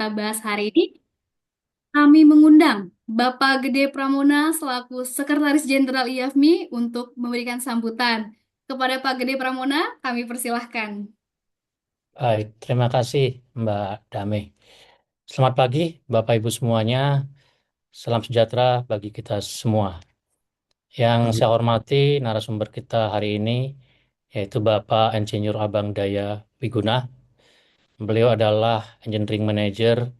kita bahas hari ini, kami mengundang Bapak Gede Pramona selaku Sekretaris Jenderal IAFMI untuk memberikan sambutan. Kepada Pak Gede Pramona, kami persilahkan. Baik, terima kasih Mbak Dame. Selamat pagi Bapak Ibu semuanya. Salam sejahtera bagi kita semua. Yang saya hormati narasumber kita hari ini yaitu Bapak Insinyur Abang Daya Wiguna. Beliau adalah Engineering Manager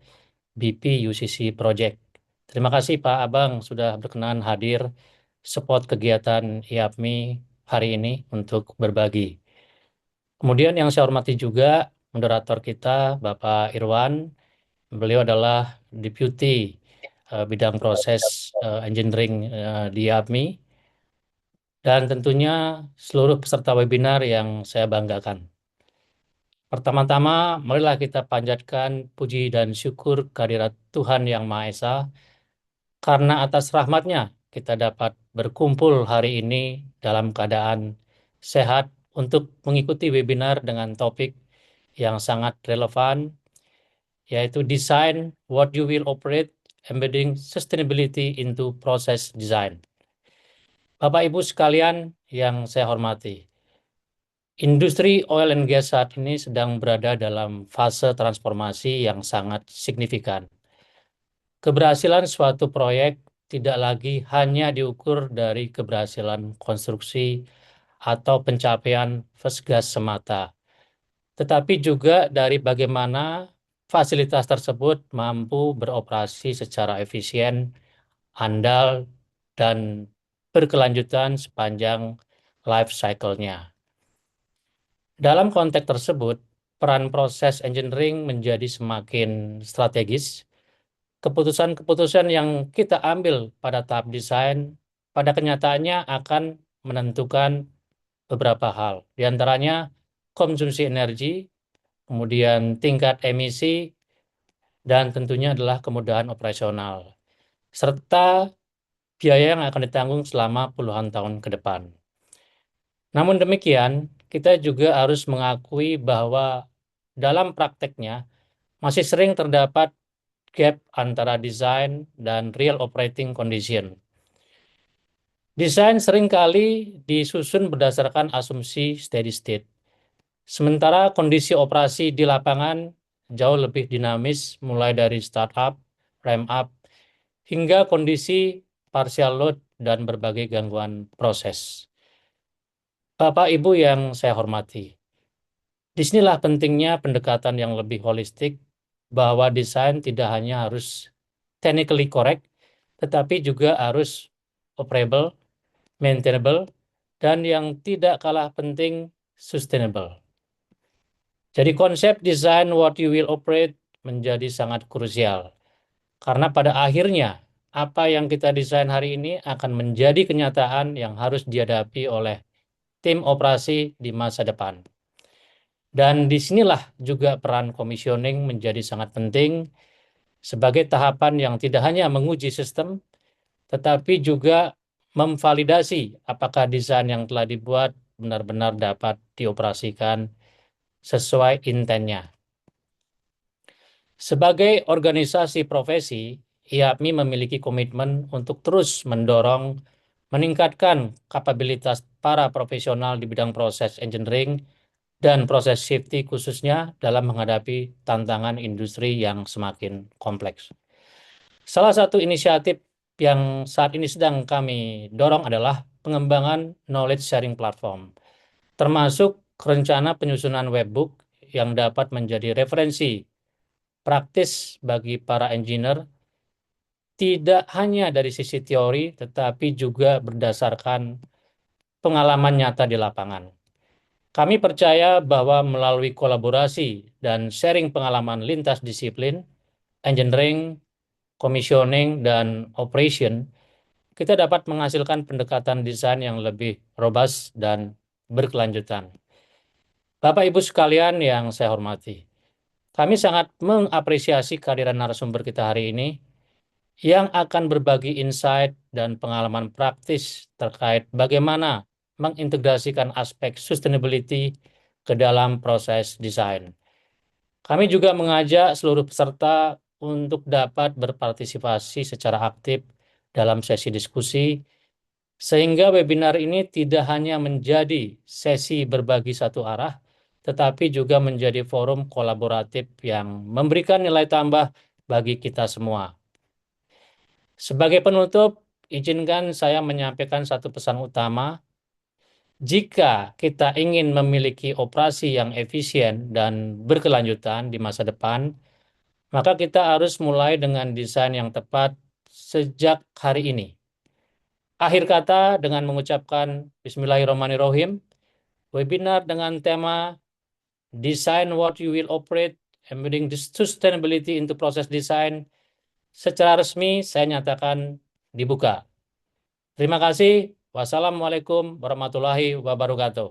BP UCC Project. Terima kasih Pak Abang sudah berkenan hadir support kegiatan IAPMI hari ini untuk berbagi. Kemudian yang saya hormati juga moderator kita Bapak Irwan. Beliau adalah Deputy bidang proses engineering di APMI dan tentunya seluruh peserta webinar yang saya banggakan. Pertama-tama, marilah kita panjatkan puji dan syukur kehadirat Tuhan Yang Maha Esa karena atas rahmatnya kita dapat berkumpul hari ini dalam keadaan sehat untuk mengikuti webinar dengan topik yang sangat relevan yaitu Design What You Will Operate, Embedding Sustainability into Process Design. Bapak Ibu sekalian yang saya hormati, industri oil and gas saat ini sedang berada dalam fase transformasi yang sangat signifikan. Keberhasilan suatu proyek tidak lagi hanya diukur dari keberhasilan konstruksi atau pencapaian first gas semata, tetapi juga dari bagaimana fasilitas tersebut mampu beroperasi secara efisien, andal, dan berkelanjutan sepanjang life cycle-nya. Dalam konteks tersebut, peran proses engineering menjadi semakin strategis. Keputusan-keputusan yang kita ambil pada tahap desain, pada kenyataannya akan menentukan beberapa hal. Di antaranya konsumsi energi, kemudian tingkat emisi, dan tentunya adalah kemudahan operasional, serta biaya yang akan ditanggung selama puluhan tahun ke depan. Namun demikian, kita juga harus mengakui bahwa dalam prakteknya masih sering terdapat gap antara desain dan real operating condition. Desain seringkali disusun berdasarkan asumsi steady state, sementara kondisi operasi di lapangan jauh lebih dinamis mulai dari startup, ramp up, hingga kondisi partial load dan berbagai gangguan proses. Bapak Ibu yang saya hormati, disinilah pentingnya pendekatan yang lebih holistik bahwa desain tidak hanya harus technically correct, tetapi juga harus operable, maintainable, dan yang tidak kalah penting sustainable. Jadi konsep design what you will operate menjadi sangat krusial. Karena pada akhirnya apa yang kita desain hari ini akan menjadi kenyataan yang harus dihadapi oleh tim operasi di masa depan. Dan disinilah juga peran commissioning menjadi sangat penting sebagai tahapan yang tidak hanya menguji sistem, tetapi juga memvalidasi apakah desain yang telah dibuat benar-benar dapat dioperasikan sesuai intennya. Sebagai organisasi profesi, IAPMI memiliki komitmen untuk terus mendorong, meningkatkan kapabilitas para profesional di bidang proses engineering dan proses safety khususnya dalam menghadapi tantangan industri yang semakin kompleks. Salah satu inisiatif yang saat ini sedang kami dorong adalah pengembangan knowledge sharing platform, termasuk rencana penyusunan webbook yang dapat menjadi referensi praktis bagi para engineer, tidak hanya dari sisi teori, tetapi juga berdasarkan pengalaman nyata di lapangan. Kami percaya bahwa melalui kolaborasi dan sharing pengalaman lintas disiplin, engineering, commissioning, dan operation, kita dapat menghasilkan pendekatan desain yang lebih robust dan berkelanjutan. Bapak Ibu sekalian yang saya hormati, kami sangat mengapresiasi kehadiran narasumber kita hari ini yang akan berbagi insight dan pengalaman praktis terkait bagaimana mengintegrasikan aspek sustainability ke dalam proses desain. Kami juga mengajak seluruh peserta untuk dapat berpartisipasi secara aktif dalam sesi diskusi, sehingga webinar ini tidak hanya menjadi sesi berbagi satu arah, tetapi juga menjadi forum kolaboratif yang memberikan nilai tambah bagi kita semua. Sebagai penutup, izinkan saya menyampaikan satu pesan utama. Jika kita ingin memiliki operasi yang efisien dan berkelanjutan di masa depan, maka kita harus mulai dengan desain yang tepat sejak hari ini. Akhir kata dengan mengucapkan Bismillahirrahmanirrahim, webinar dengan tema Design What You Will Operate, Embedding Sustainability into Process Design secara resmi saya nyatakan dibuka. Terima kasih. Wassalamualaikum warahmatullahi wabarakatuh.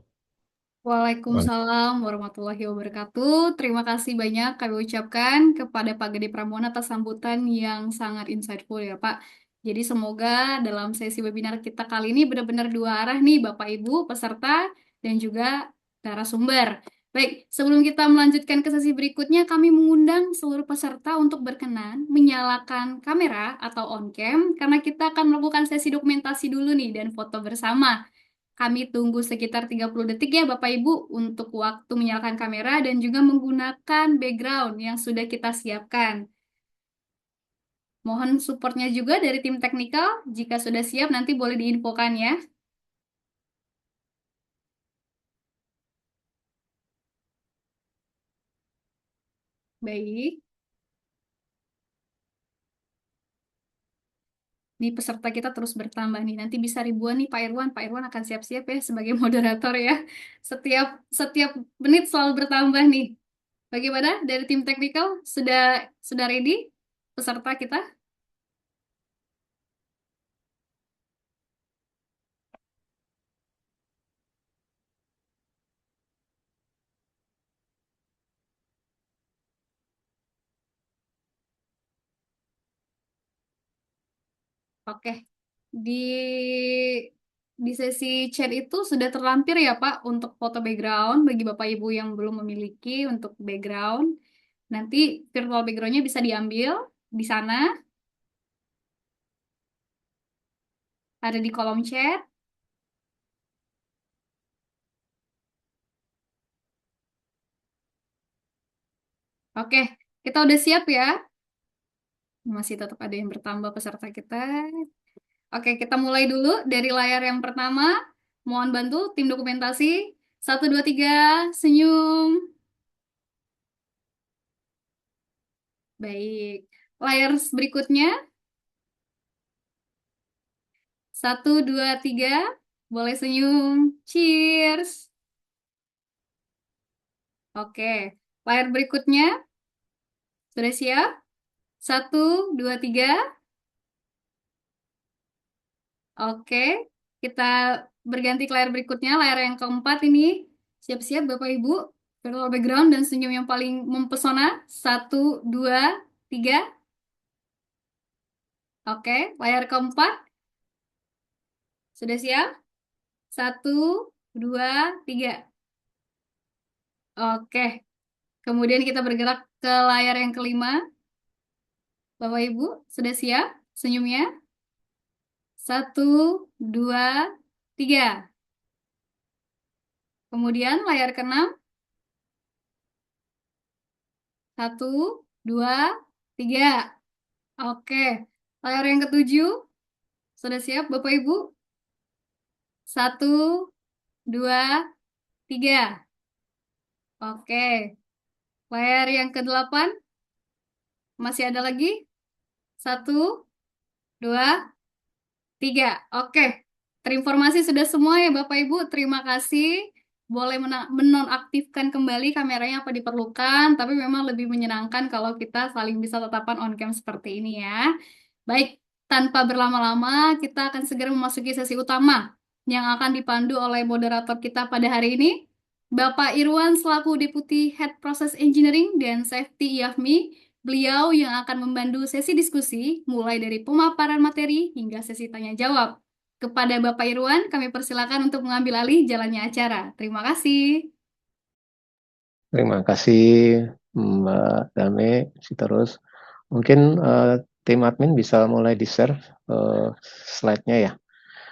Waalaikumsalam warahmatullahi wabarakatuh. Terima kasih banyak kami ucapkan kepada Pak Gede Pramona atas sambutan yang sangat insightful ya Pak. Jadi semoga dalam sesi webinar kita kali ini benar-benar dua arah nih Bapak Ibu peserta dan juga narasumber. Baik, sebelum kita melanjutkan ke sesi berikutnya, kami mengundang seluruh peserta untuk berkenan menyalakan kamera atau on cam karena kita akan melakukan sesi dokumentasi dulu nih dan foto bersama. Kami tunggu sekitar 30 detik ya Bapak Ibu untuk waktu menyalakan kamera dan juga menggunakan background yang sudah kita siapkan. Mohon supportnya juga dari tim teknikal. Jika sudah siap nanti boleh diinfokan ya. Baik. Nih peserta kita terus bertambah nih. Nanti bisa ribuan nih Pak Irwan. Pak Irwan akan siap-siap ya sebagai moderator ya. Setiap setiap menit selalu bertambah nih. Bagaimana dari tim teknikal? Sudah ready peserta kita? Oke, di sesi chat itu sudah terlampir ya Pak untuk foto background bagi Bapak Ibu yang belum memiliki untuk background. Nanti virtual backgroundnya bisa diambil di sana, ada di kolom chat. Oke, kita udah siap ya. Masih tetap ada yang bertambah peserta kita. Oke, kita mulai dulu dari layar yang pertama. Mohon bantu tim dokumentasi. Satu, dua, tiga, senyum. Baik. Layar berikutnya. Satu, dua, tiga. Boleh senyum. Cheers. Oke. Layar berikutnya. Sudah siap? Satu, dua, tiga. Oke. Kita berganti ke layar berikutnya. Layar yang keempat ini. Siap-siap Bapak Ibu. Virtual background dan senyum yang paling mempesona. Satu, dua, tiga. Oke. Layar keempat. Sudah siap? Satu, dua, tiga. Oke. Kemudian kita bergerak ke layar yang kelima. Bapak Ibu, sudah siap senyumnya? Satu, dua, tiga. Kemudian layar keenam. Satu, dua, tiga. Oke. Layar yang ketujuh. Sudah siap Bapak Ibu? Satu, dua, tiga. Oke. Layar yang kedelapan. Masih ada lagi? Satu, dua, tiga. Oke. Terinformasi sudah semua ya Bapak Ibu. Terima kasih. Boleh menonaktifkan kembali kameranya apa diperlukan, tapi memang lebih menyenangkan kalau kita saling bisa tatapan on cam seperti ini ya. Baik, tanpa berlama-lama, kita akan segera memasuki sesi utama yang akan dipandu oleh moderator kita pada hari ini, Bapak Irwan selaku Deputi Head Process Engineering dan Safety IAFMI. Beliau yang akan membantu sesi diskusi mulai dari pemaparan materi hingga sesi tanya jawab. Kepada Bapak Irwan, kami persilakan untuk mengambil alih jalannya acara. Terima kasih. Terima kasih Mbak Dame, si terus. Mungkin tim admin bisa mulai di-share slide-nya ya.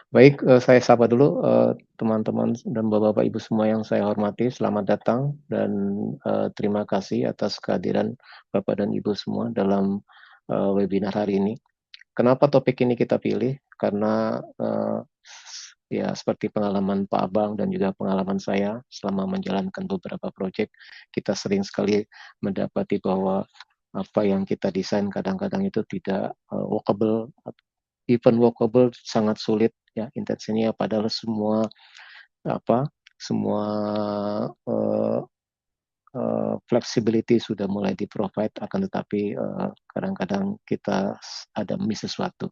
Baik, saya sapa dulu teman-teman dan bapak-bapak ibu semua yang saya hormati. Selamat datang dan terima kasih atas kehadiran bapak dan ibu semua dalam webinar hari ini. Kenapa topik ini kita pilih? Karena ya seperti pengalaman Pak Abang dan juga pengalaman saya selama menjalankan beberapa proyek, kita sering sekali mendapati bahwa apa yang kita desain kadang-kadang itu tidak workable, even workable sangat sulit ya intensinya, padahal semua apa semua uh, flexibility sudah mulai di provide, akan tetapi kadang-kadang kita ada miss sesuatu.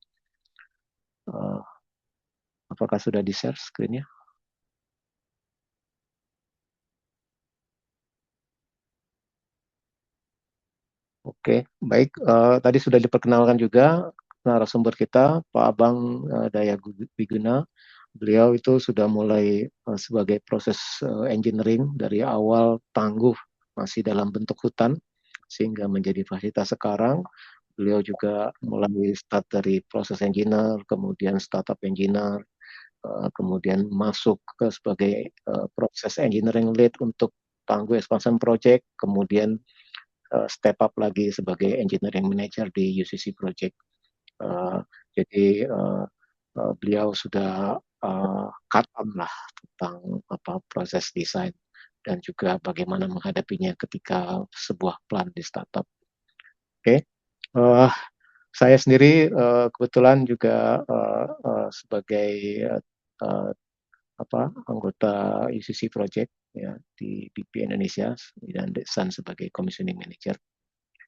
Apakah sudah di share screen-nya? Oke, baik. Tadi sudah diperkenalkan juga narasumber kita, Pak Abang Daya Wiguna. Beliau itu sudah mulai sebagai proses engineering dari awal tangguh masih dalam bentuk hutan sehingga menjadi fasilitas sekarang. Beliau juga mulai start dari proses engineer, kemudian startup engineer, kemudian masuk ke sebagai proses engineering lead untuk Tangguh Expansion Project, kemudian step up lagi sebagai engineering manager di UCC Project. Uh, jadi beliau sudah cut on lah tentang apa proses desain dan juga bagaimana menghadapinya ketika sebuah plan di startup. Oke, saya sendiri kebetulan juga sebagai uh, apa anggota UCC Project ya di BP Indonesia dan Desan sebagai commissioning manager.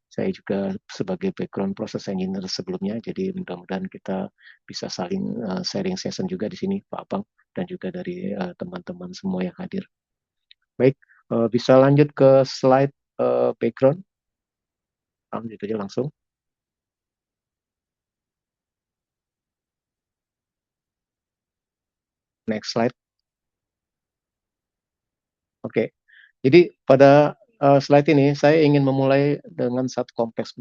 Saya juga sebagai background process engineer sebelumnya, jadi mudah-mudahan kita bisa saling sharing session juga di sini, Pak Abang, dan juga dari teman-teman semua yang hadir. Baik, bisa lanjut ke slide background. Lanjut aja langsung. Next slide. Oke, jadi pada slide ini saya ingin memulai dengan satu konteks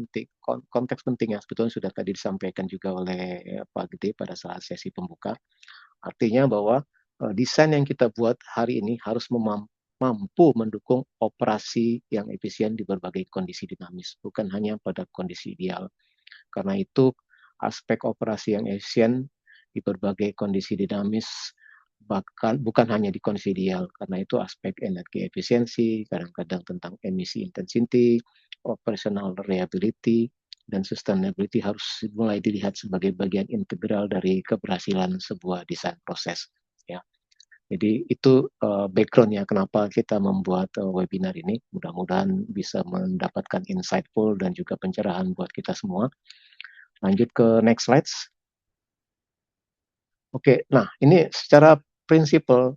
penting yang sebetulnya sudah tadi disampaikan juga oleh Pak Gede pada saat sesi pembuka. Artinya bahwa desain yang kita buat hari ini harus mampu mendukung operasi yang efisien di berbagai kondisi dinamis, bukan hanya pada kondisi ideal. Karena itu aspek operasi yang efisien di berbagai kondisi dinamis, bahkan bukan hanya di kondisi ideal, karena itu aspek energi efisiensi, kadang-kadang tentang emisi intensity, operational reliability, dan sustainability harus mulai dilihat sebagai bagian integral dari keberhasilan sebuah desain proses. Ya, jadi itu backgroundnya kenapa kita membuat webinar ini. Mudah-mudahan bisa mendapatkan insightful dan juga pencerahan buat kita semua. Lanjut ke next slides. Oke, nah ini secara prinsipal,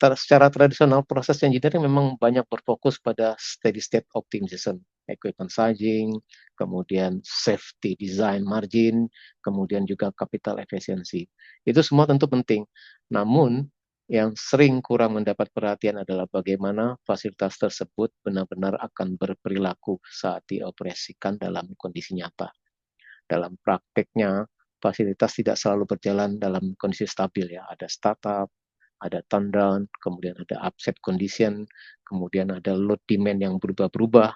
secara tradisional proses engineering memang banyak berfokus pada steady state optimization, equipment sizing, kemudian safety design margin, kemudian juga capital efficiency. Itu semua tentu penting. Namun yang sering kurang mendapat perhatian adalah bagaimana fasilitas tersebut benar-benar akan berperilaku saat dioperasikan dalam kondisi nyata. Dalam prakteknya, fasilitas tidak selalu berjalan dalam kondisi stabil ya. Ada startup, ada turndown, kemudian ada upset condition, kemudian ada load demand yang berubah-berubah,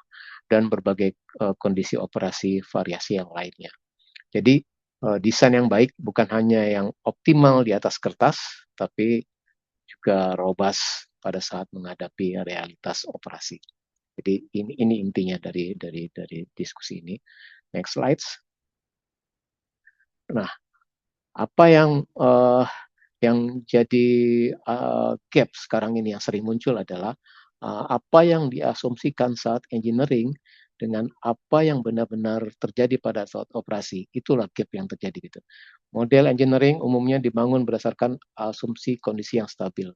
dan berbagai kondisi operasi variasi yang lainnya. Jadi desain yang baik bukan hanya yang optimal di atas kertas, tapi juga robust pada saat menghadapi realitas operasi. Jadi ini intinya dari diskusi ini. Next slides. Nah, apa yang jadi gap sekarang ini yang sering muncul adalah apa yang diasumsikan saat engineering dengan apa yang benar-benar terjadi pada saat operasi. Itulah gap yang terjadi gitu. Model engineering umumnya dibangun berdasarkan asumsi kondisi yang stabil,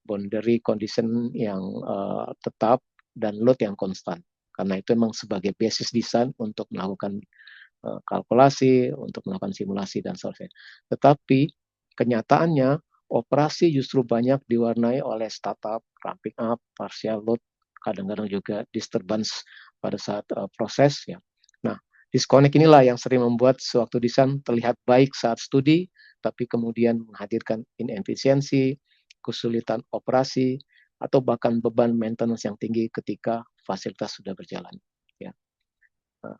boundary condition yang tetap, dan load yang konstan. Karena itu memang sebagai basis desain untuk melakukan kalkulasi, untuk melakukan simulasi, dan sebagainya. Tetapi kenyataannya, operasi justru banyak diwarnai oleh startup, ramping up, partial load, kadang-kadang juga disturbance pada saat proses ya. Nah, disconnect inilah yang sering membuat suatu desain terlihat baik saat studi, tapi kemudian menghadirkan inefisiensi, kesulitan operasi, atau bahkan beban maintenance yang tinggi ketika fasilitas sudah berjalan. Ya. Nah,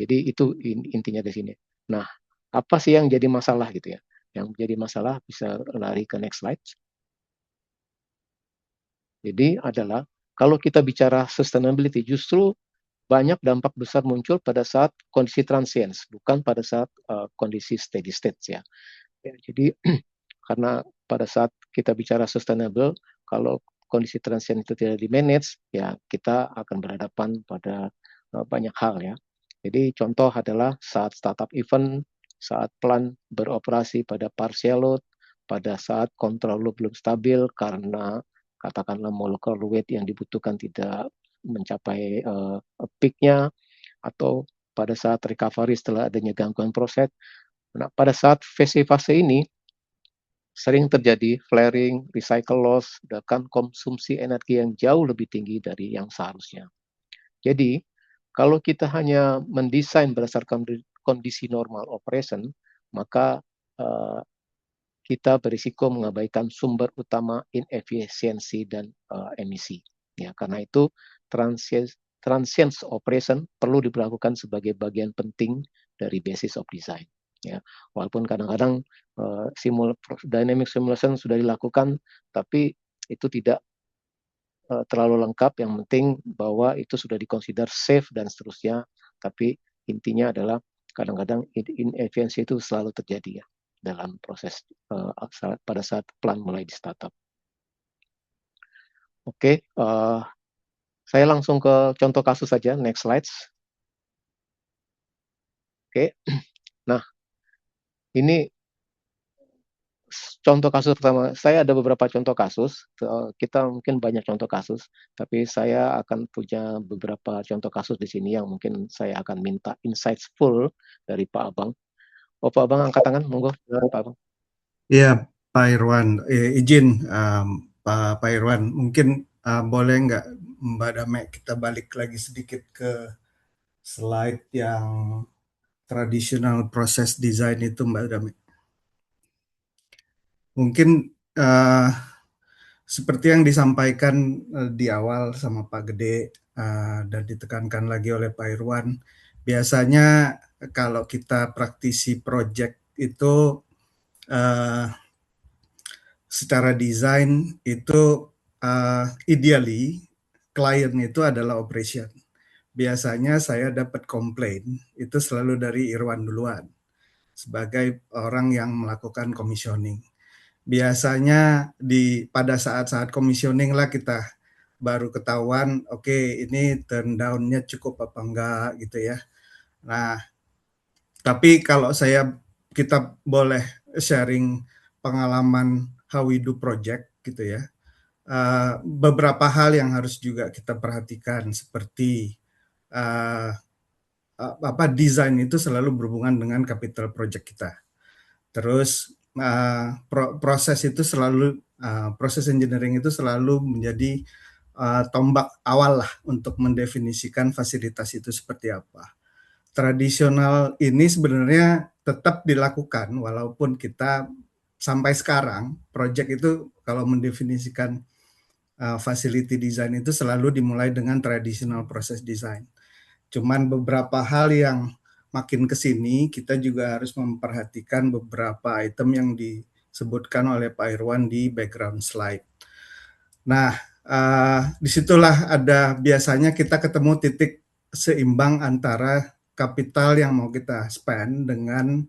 jadi itu intinya di sini. Nah, apa sih yang jadi masalah gitu ya? Yang jadi masalah bisa lari ke next slide. Jadi adalah kalau kita bicara sustainability, justru banyak dampak besar muncul pada saat kondisi transients, bukan pada saat kondisi steady state ya. Jadi karena pada saat kita bicara sustainable, kalau kondisi transient itu tidak di manage, ya kita akan berhadapan pada banyak hal ya. Jadi contoh adalah saat startup event, saat plan beroperasi pada partial load, pada saat kontrol load belum stabil karena katakanlah molecular weight yang dibutuhkan tidak mencapai peak-nya, atau pada saat recovery setelah adanya gangguan proses. Nah, pada saat fase-fase ini sering terjadi flaring, recycle loss, bahkan konsumsi energi yang jauh lebih tinggi dari yang seharusnya. Jadi, kalau kita hanya mendesain berdasarkan kondisi normal operation, maka kita berisiko mengabaikan sumber utama inefisiensi dan emisi. Ya, karena itu transient operation perlu diberlakukan sebagai bagian penting dari basis of design. Ya, walaupun kadang-kadang dynamic simulation sudah dilakukan, tapi itu tidak terlalu lengkap. Yang penting bahwa itu sudah dikonsider safe dan seterusnya. Tapi intinya adalah kadang-kadang inefisiensi itu selalu terjadi ya dalam proses pada saat plan mulai di startup. Oke, saya langsung ke contoh kasus saja, next slides. Oke, nah ini contoh kasus pertama. Saya ada beberapa contoh kasus, kita mungkin banyak contoh kasus, tapi saya akan punya beberapa contoh kasus di sini yang mungkin saya akan minta insights full dari Pak Abang. Oh, Pak Abang angkat tangan, monggo Pak Abang. Iya, Pak Irwan, izin Pak Irwan, mungkin boleh nggak Mbak Dame kita balik lagi sedikit ke slide yang tradisional proses desain itu Mbak Dame. Mungkin seperti yang disampaikan di awal sama Pak Gede dan ditekankan lagi oleh Pak Irwan, biasanya kalau kita praktisi project itu secara desain itu ideally klien itu adalah operation. Biasanya saya dapat komplain itu selalu dari Irwan duluan sebagai orang yang melakukan commissioning. Biasanya pada saat-saat commissioning lah kita baru ketahuan, oke, ini turn down-nya cukup apa enggak gitu ya. Nah, tapi kalau kita boleh sharing pengalaman how we do project gitu ya. Beberapa hal yang harus juga kita perhatikan seperti desain itu selalu berhubungan dengan capital project kita. Terus proses engineering itu selalu menjadi tombak awal lah untuk mendefinisikan fasilitas itu seperti apa. Tradisional ini sebenarnya tetap dilakukan walaupun kita sampai sekarang project itu kalau mendefinisikan facility design itu selalu dimulai dengan traditional process design. Cuman beberapa hal yang makin ke sini kita juga harus memperhatikan beberapa item yang disebutkan oleh Pak Irwan di background slide. Nah, disitulah ada biasanya kita ketemu titik seimbang antara kapital yang mau kita spend dengan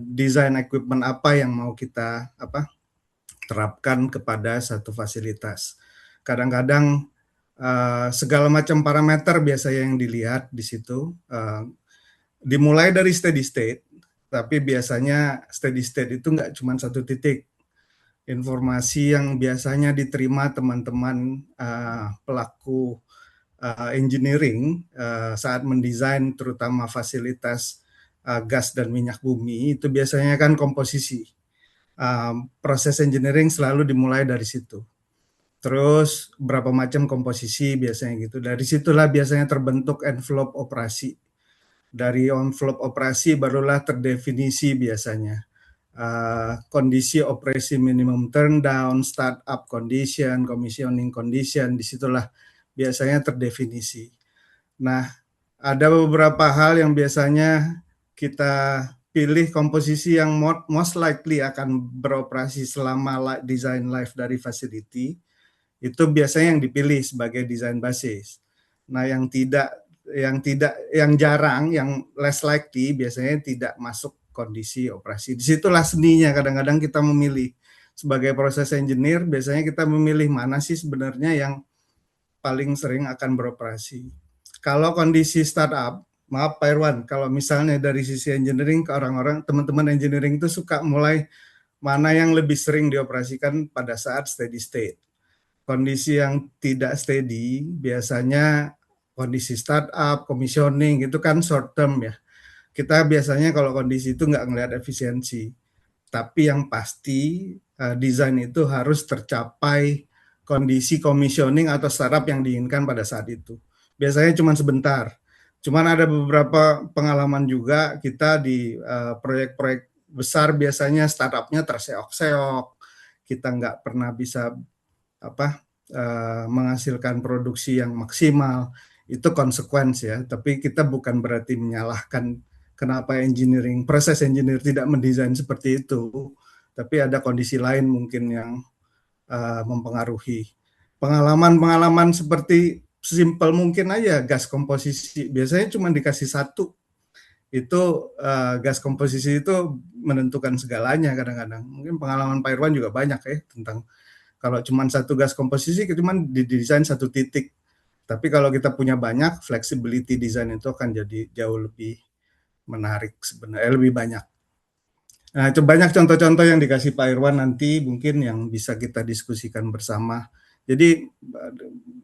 desain equipment apa yang mau kita terapkan kepada satu fasilitas. Kadang-kadang segala macam parameter biasanya yang dilihat di situ, dimulai dari steady state, tapi biasanya steady state itu nggak cuma satu titik. Informasi yang biasanya diterima teman-teman pelaku engineering saat mendesain terutama fasilitas gas dan minyak bumi itu biasanya kan komposisi. Proses engineering selalu dimulai dari situ. terus berapa macam komposisi biasanya gitu. Dari situlah biasanya terbentuk envelope operasi. Dari envelope operasi barulah terdefinisi biasanya kondisi operasi minimum turndown, startup condition, commissioning condition, disitulah biasanya terdefinisi. Nah, ada beberapa hal yang biasanya kita pilih komposisi yang most likely akan beroperasi selama design life dari facility, itu biasanya yang dipilih sebagai design basis. Nah, yang jarang, yang less likely biasanya tidak masuk kondisi operasi. Disitulah seninya kadang-kadang kita memilih. Sebagai proses engineer, biasanya kita memilih mana sih sebenarnya yang paling sering akan beroperasi. Kalau kondisi startup, maaf Pak Irwan, kalau misalnya dari sisi engineering ke orang-orang, teman-teman engineering itu suka mulai mana yang lebih sering dioperasikan pada saat steady state. Kondisi yang tidak steady biasanya kondisi startup, commissioning itu kan short term ya. Kita biasanya kalau kondisi itu nggak ngelihat efisiensi. Tapi yang pasti desain itu harus tercapai kondisi commissioning atau startup yang diinginkan pada saat itu. Biasanya cuma sebentar. Cuman ada beberapa pengalaman juga kita di proyek-proyek besar biasanya startupnya terseok-seok. Kita nggak pernah bisa menghasilkan produksi yang maksimal. Itu konsekuensi ya. Tapi kita bukan berarti menyalahkan kenapa proses engineer tidak mendesain seperti itu, tapi ada kondisi lain mungkin yang mempengaruhi. Pengalaman-pengalaman seperti simpel mungkin aja gas komposisi, biasanya cuma dikasih satu, itu gas komposisi itu menentukan segalanya kadang-kadang. Mungkin pengalaman Pak Irwan juga banyak ya tentang kalau cuma satu gas komposisi, cuma didesain satu titik. Tapi kalau kita punya banyak, flexibility design itu akan jadi jauh lebih menarik sebenarnya, lebih banyak. Nah, itu banyak contoh-contoh yang dikasih Pak Irwan nanti mungkin yang bisa kita diskusikan bersama. Jadi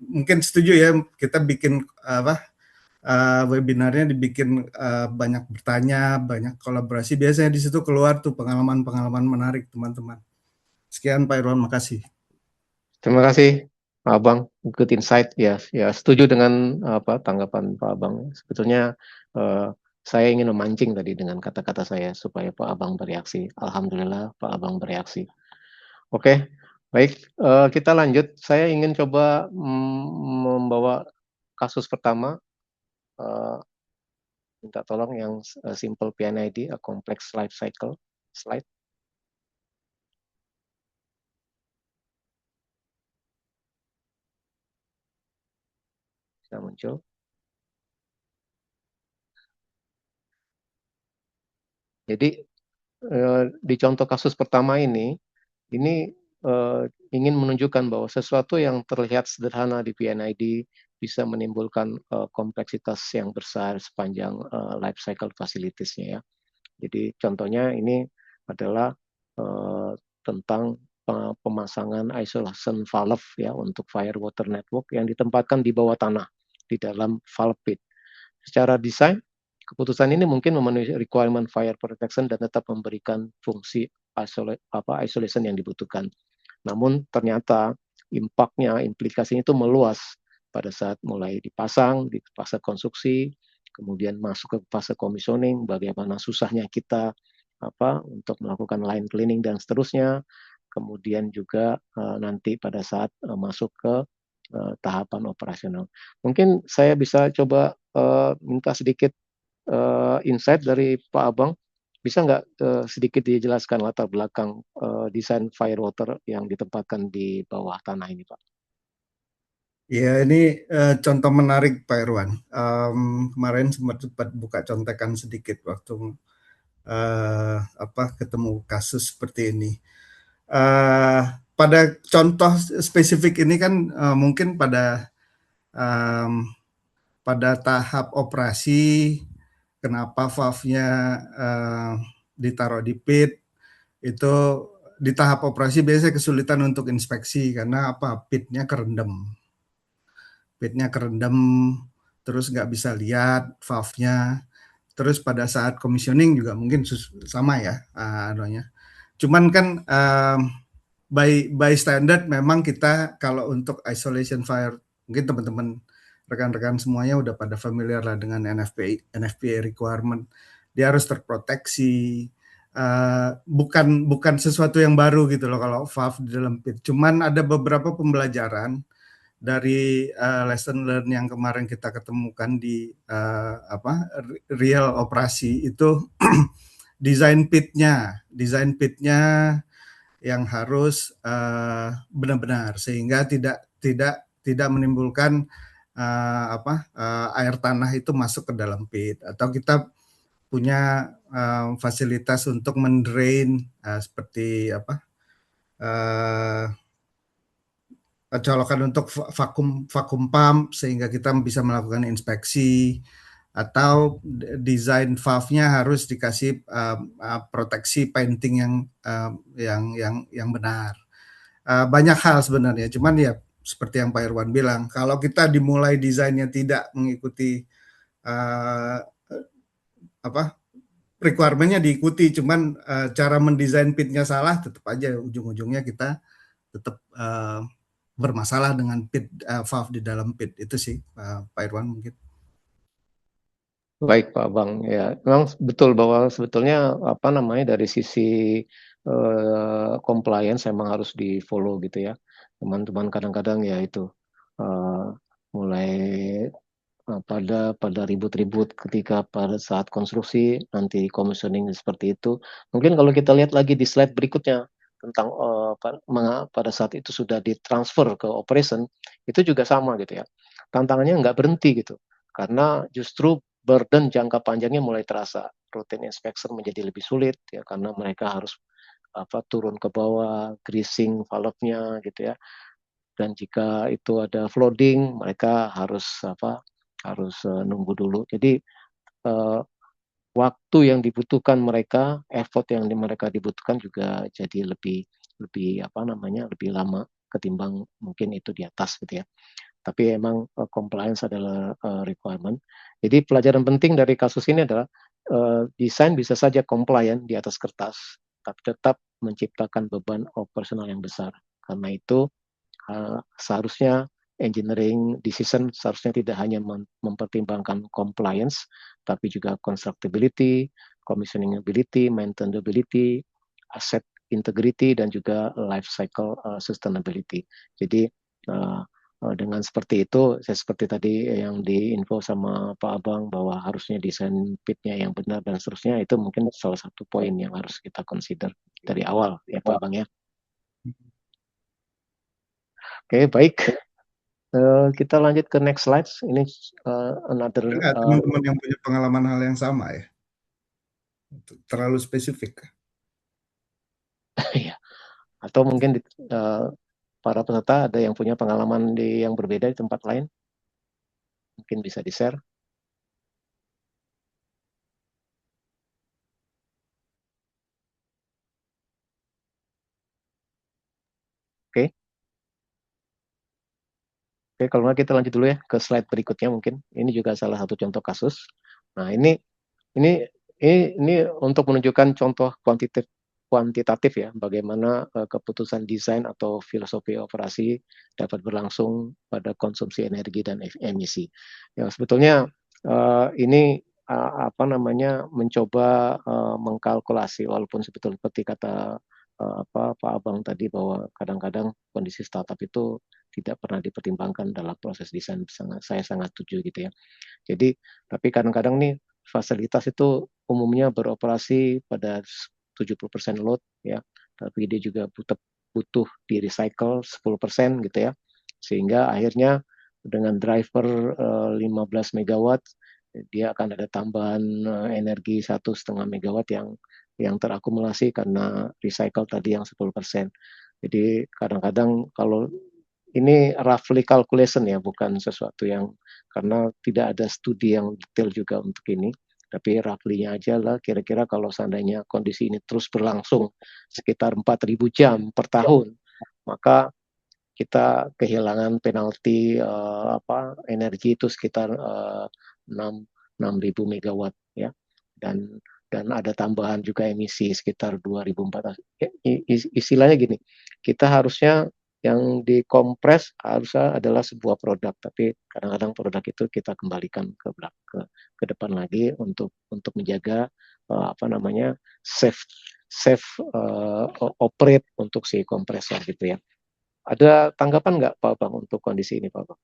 mungkin setuju ya kita bikin webinarnya dibikin banyak bertanya, banyak kolaborasi. Biasanya di situ keluar tuh pengalaman-pengalaman menarik teman-teman. Sekian Pak Irwan, makasih. Terima kasih Pak Abang, good insight ya. Ya setuju dengan tanggapan Pak Abang. Sebetulnya saya ingin memancing tadi dengan kata-kata saya supaya Pak Abang bereaksi. Alhamdulillah Pak Abang bereaksi. Oke, baik, kita lanjut. Saya ingin coba membawa kasus pertama. Minta tolong yang simple PNID, a complex life cycle slide. Bisa muncul. Jadi di contoh kasus pertama ini ingin menunjukkan bahwa sesuatu yang terlihat sederhana di PNID bisa menimbulkan kompleksitas yang besar sepanjang life cycle facilities-nya ya. Jadi contohnya ini adalah tentang pemasangan isolation valve ya untuk fire water network yang ditempatkan di bawah tanah di dalam valve pit. Secara desain, keputusan ini mungkin memenuhi requirement fire protection dan tetap memberikan fungsi isolation yang dibutuhkan. Namun ternyata implikasinya itu meluas pada saat mulai dipasang, di fase konstruksi, kemudian masuk ke fase commissioning, bagaimana susahnya kita untuk melakukan line cleaning dan seterusnya, kemudian juga nanti pada saat masuk ke tahapan operasional. Mungkin saya bisa coba minta sedikit insight dari Pak Abang. Bisa nggak sedikit dijelaskan latar belakang desain fire water yang ditempatkan di bawah tanah ini, Pak? Ya, ini contoh menarik Pak Irwan. Kemarin sempat buka contekan sedikit waktu ketemu kasus seperti ini. Pada contoh spesifik ini kan mungkin pada tahap operasi, kenapa valve-nya ditaruh di pit, itu di tahap operasi biasanya kesulitan untuk inspeksi karena pitnya kerendam. Pitnya kerendam, terus nggak bisa lihat valve-nya. Terus pada saat commissioning juga mungkin sama ya, Cuman kan by standard memang kita kalau untuk isolation fire, mungkin teman-teman rekan-rekan semuanya udah pada familiar lah dengan NFPA requirement. Dia harus terproteksi. Bukan sesuatu yang baru gitu loh kalau valve di dalam pit. Cuman ada beberapa pembelajaran dari lesson learn yang kemarin kita ketemukan di real operasi itu desain pitnya yang harus benar-benar sehingga tidak menimbulkan air tanah itu masuk ke dalam pit, atau kita punya fasilitas untuk mendrain seperti colokan untuk vakum pump sehingga kita bisa melakukan inspeksi, atau desain valve-nya harus dikasih proteksi painting yang benar. Banyak hal sebenarnya, cuman ya seperti yang Pak Irwan bilang, kalau kita dimulai desainnya tidak mengikuti requirement-nya diikuti, cuman cara mendesain pitnya salah, tetap aja ujung-ujungnya kita tetap bermasalah dengan pit valve di dalam pit. Itu sih Pak Irwan mungkin. Baik Pak Abang, ya memang betul bahwa sebetulnya dari sisi compliance memang harus di follow gitu ya. Teman-teman kadang-kadang ya itu mulai pada ribut-ribut ketika pada saat konstruksi, nanti commissioning seperti itu. Mungkin kalau kita lihat lagi di slide berikutnya tentang pada saat itu sudah ditransfer ke operation, itu juga sama gitu ya. Tantangannya nggak berhenti gitu, karena justru burden jangka panjangnya mulai terasa. Routine inspection menjadi lebih sulit ya, karena mereka harus turun ke bawah, greasing valve-nya gitu ya. Dan jika itu ada flooding, mereka harus nunggu dulu. Jadi waktu yang dibutuhkan mereka, effort yang mereka dibutuhkan juga jadi lebih lama ketimbang mungkin itu di atas gitu ya. Tapi emang compliance adalah requirement. Jadi pelajaran penting dari kasus ini adalah desain bisa saja compliant di atas kertas, tapi tetap menciptakan beban operasional yang besar. Karena itu seharusnya engineering decision seharusnya tidak hanya mempertimbangkan compliance, tapi juga constructability, commissionability, maintainability, asset integrity, dan juga life cycle sustainability. Jadi dengan seperti itu, seperti tadi yang diinfo sama Pak Abang bahwa harusnya desain pitnya yang benar dan seterusnya, itu mungkin salah satu poin yang harus kita consider dari awal ya Pak Abang ya. Oke, baik. Kita lanjut ke next slide. Ini another teman-teman yang punya pengalaman hal yang sama ya. Terlalu spesifik. ya. Atau mungkin para peserta ada yang punya pengalaman yang berbeda di tempat lain. Mungkin bisa di-share. Oke. Oke, kalau nggak kita lanjut dulu ya ke slide berikutnya mungkin. Ini juga salah satu contoh kasus. Nah, ini untuk menunjukkan contoh kuantitatif ya, bagaimana keputusan desain atau filosofi operasi dapat berlangsung pada konsumsi energi dan emisi. Ya, sebetulnya ini mencoba mengkalkulasi, walaupun sebetulnya seperti kata Pak Abang tadi bahwa kadang-kadang kondisi startup itu tidak pernah dipertimbangkan dalam proses desain. Saya sangat setuju gitu ya. Jadi, tapi kadang-kadang nih fasilitas itu umumnya beroperasi pada 70% load ya, tapi dia juga butuh di recycle 10% gitu ya, sehingga akhirnya dengan driver 15 megawatt dia akan ada tambahan energi 1,5 megawatt yang terakumulasi karena recycle tadi yang 10%. Jadi kadang-kadang kalau ini roughly calculation ya, bukan sesuatu yang, karena tidak ada studi yang detail juga untuk ini, tapi roughly-nya aja lah, kira-kira kalau seandainya kondisi ini terus berlangsung sekitar 4.000 jam per tahun, maka kita kehilangan penalti energi itu sekitar 6.000 megawatt ya. Dan dan ada tambahan juga emisi sekitar 2004. Istilahnya gini, kita harusnya yang dikompres harusnya adalah sebuah produk, tapi kadang-kadang produk itu kita kembalikan ke depan lagi untuk menjaga apa namanya safe operate untuk si kompresor gitu ya. Ada tanggapan nggak Pak Abang untuk kondisi ini Pak Abang?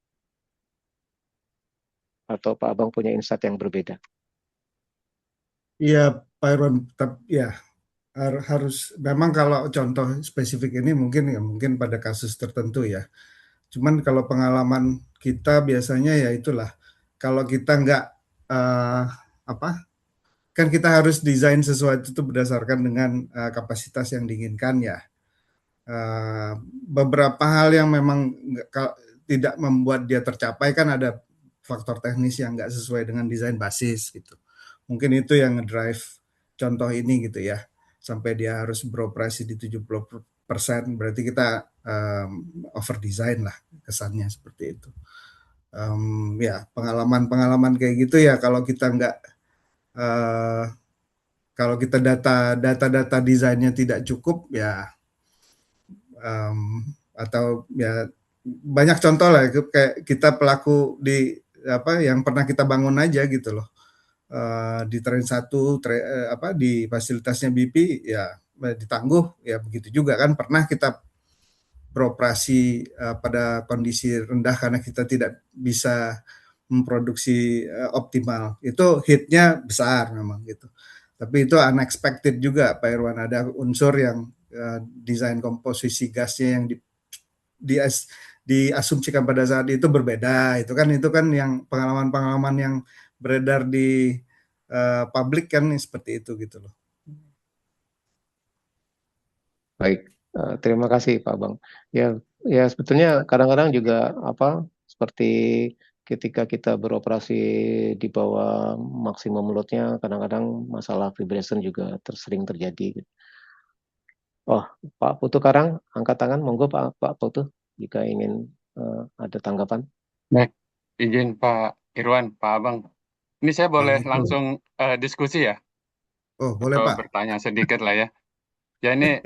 Atau Pak Abang punya insight yang berbeda? Iya, Pak Irwan, ya harus memang kalau contoh spesifik ini mungkin pada kasus tertentu ya. Cuman kalau pengalaman kita biasanya ya itulah, kalau kita nggak apa, kan kita harus desain sesuatu itu berdasarkan dengan kapasitas yang diinginkan ya. Beberapa hal yang memang tidak membuat dia tercapai kan ada faktor teknis yang nggak sesuai dengan desain basis gitu. Mungkin itu yang ngedrive contoh ini gitu ya. Sampai dia harus beroperasi di 70%, berarti kita over design lah kesannya seperti itu. Ya pengalaman kayak gitu ya kalau kita nggak kalau kita data desainnya tidak cukup ya atau ya banyak contoh lah kayak kita pelaku di apa yang pernah kita bangun aja gitu loh. Di train 1 di fasilitasnya BP ya ditangguh ya begitu juga kan pernah kita beroperasi pada kondisi rendah karena kita tidak bisa memproduksi optimal. Itu hitnya besar memang gitu. Tapi itu unexpected juga Pak Irwan, ada unsur yang desain komposisi gasnya yang diasumsikan pada saat itu berbeda. Itu kan yang pengalaman-pengalaman yang beredar di publik kan seperti itu gitu loh. Baik, terima kasih Pak Bang. Ya sebetulnya kadang-kadang juga seperti ketika kita beroperasi di bawah maksimum loadnya, kadang-kadang masalah vibration juga sering terjadi. Oh, Pak Putu Karang, angkat tangan, monggo Pak Putu, jika ingin ada tanggapan. Baik, izin Pak Irwan, Pak Abang. Ini saya boleh langsung diskusi ya? Oh, boleh Atau Pak. bertanya sedikit lah ya. Ya ini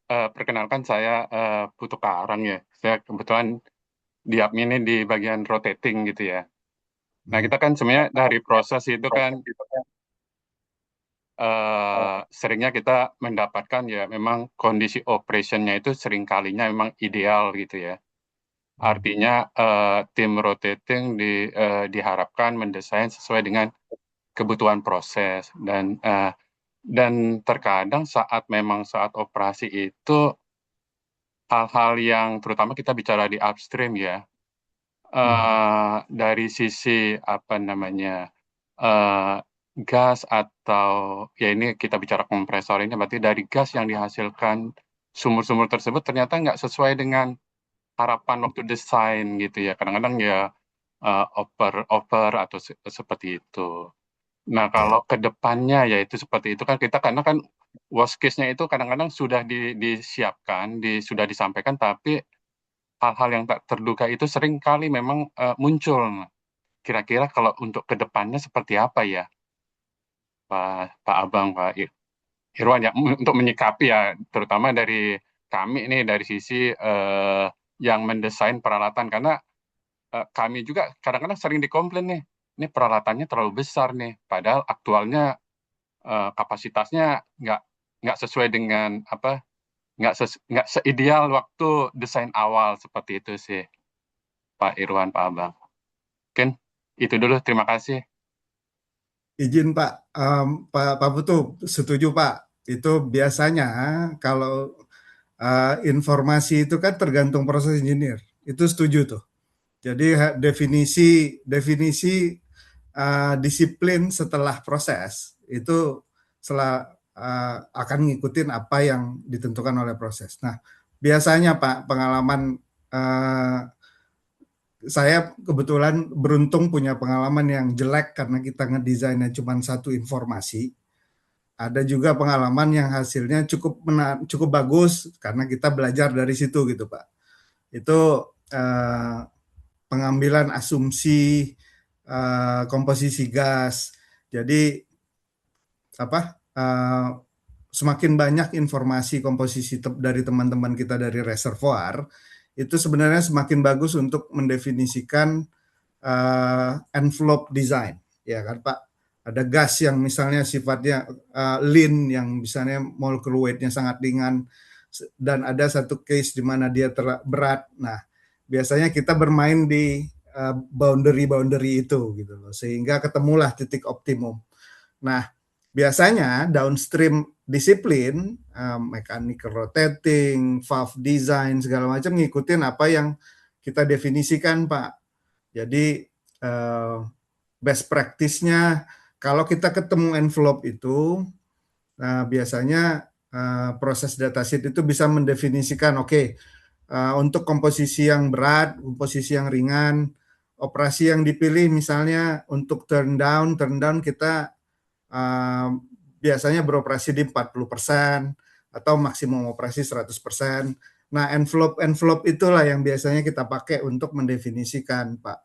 perkenalkan saya Putu Karang ya. Saya kebetulan di admin ini di bagian rotating gitu ya. Nah kita kan sebenarnya dari proses itu kan seringnya kita mendapatkan ya memang kondisi operationnya itu sering kalinya memang ideal gitu ya. Artinya tim rotating diharapkan mendesain sesuai dengan kebutuhan proses dan terkadang saat operasi itu hal-hal yang terutama kita bicara di upstream ya dari sisi apa namanya gas atau ya ini kita bicara kompresor ini berarti dari gas yang dihasilkan sumur-sumur tersebut ternyata nggak sesuai dengan harapan waktu desain gitu ya kadang-kadang ya over atau seperti itu. Nah kalau ke depannya yaitu seperti itu kan kita karena kan worst case-nya itu kadang-kadang sudah disiapkan, sudah disampaikan tapi hal-hal yang tak terduga itu sering kali memang muncul. Kira-kira kalau untuk ke depannya seperti apa ya Pak Abang, Pak Irwan ya untuk menyikapi ya terutama dari kami nih dari sisi yang mendesain peralatan karena kami juga kadang-kadang sering dikomplain nih, ini peralatannya terlalu besar nih, padahal aktualnya kapasitasnya nggak sesuai dengan apa, nggak seideal waktu desain awal seperti itu sih, Pak Irwan, Pak Abang. Mungkin itu dulu, terima kasih. Izin Pak, Pak Putu, setuju Pak. Itu biasanya kalau informasi itu kan tergantung proses engineer. Itu setuju tuh. Jadi definisi disiplin setelah proses itu akan ngikutin apa yang ditentukan oleh proses. Nah, biasanya Pak, pengalaman saya kebetulan beruntung punya pengalaman yang jelek karena kita ngedesainnya cuma satu informasi. Ada juga pengalaman yang hasilnya cukup bagus karena kita belajar dari situ gitu Pak. Itu pengambilan asumsi komposisi gas. Jadi uh, semakin banyak informasi komposisi dari teman-teman kita dari reservoir, itu sebenarnya semakin bagus untuk mendefinisikan envelope design, ya kan Pak? Ada gas yang misalnya sifatnya lean, yang misalnya molecular weight-nya sangat ringan, dan ada satu case di mana dia berat. Nah, biasanya kita bermain di boundary itu gitu loh, sehingga ketemulah titik optimum. Nah, biasanya downstream disiplin, mechanical rotating, valve design, segala macam ngikutin apa yang kita definisikan, Pak. Jadi best practice-nya kalau kita ketemu envelope itu, biasanya proses datasheet itu bisa mendefinisikan, oke, untuk komposisi yang berat, komposisi yang ringan, operasi yang dipilih misalnya untuk turn down kita biasanya beroperasi di 40% atau maksimum operasi 100%. Nah, envelope itulah yang biasanya kita pakai untuk mendefinisikan, Pak.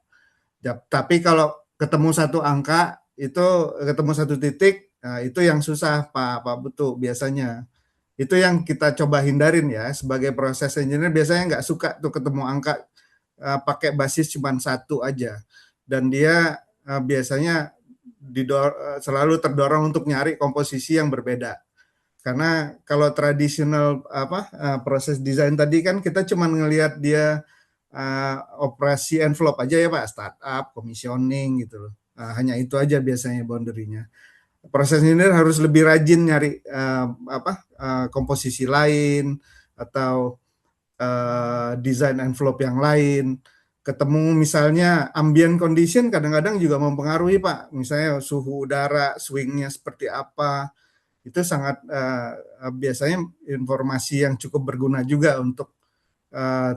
Tapi kalau ketemu satu angka, itu ketemu satu titik, nah itu yang susah, Pak Butuh biasanya. Itu yang kita coba hindarin ya, sebagai proses engineer biasanya nggak suka tuh ketemu angka pakai basis cuma satu aja. Dan dia biasanya selalu terdorong untuk nyari komposisi yang berbeda. Karena kalau tradisional proses desain tadi kan kita cuma ngelihat dia operasi envelope aja ya Pak, startup, commissioning gitu loh. Hanya itu aja biasanya boundary-nya. Proses ini harus lebih rajin nyari komposisi lain atau desain envelope yang lain. Ketemu misalnya ambient condition kadang-kadang juga mempengaruhi Pak. Misalnya suhu udara, swingnya seperti apa. Itu sangat biasanya informasi yang cukup berguna juga untuk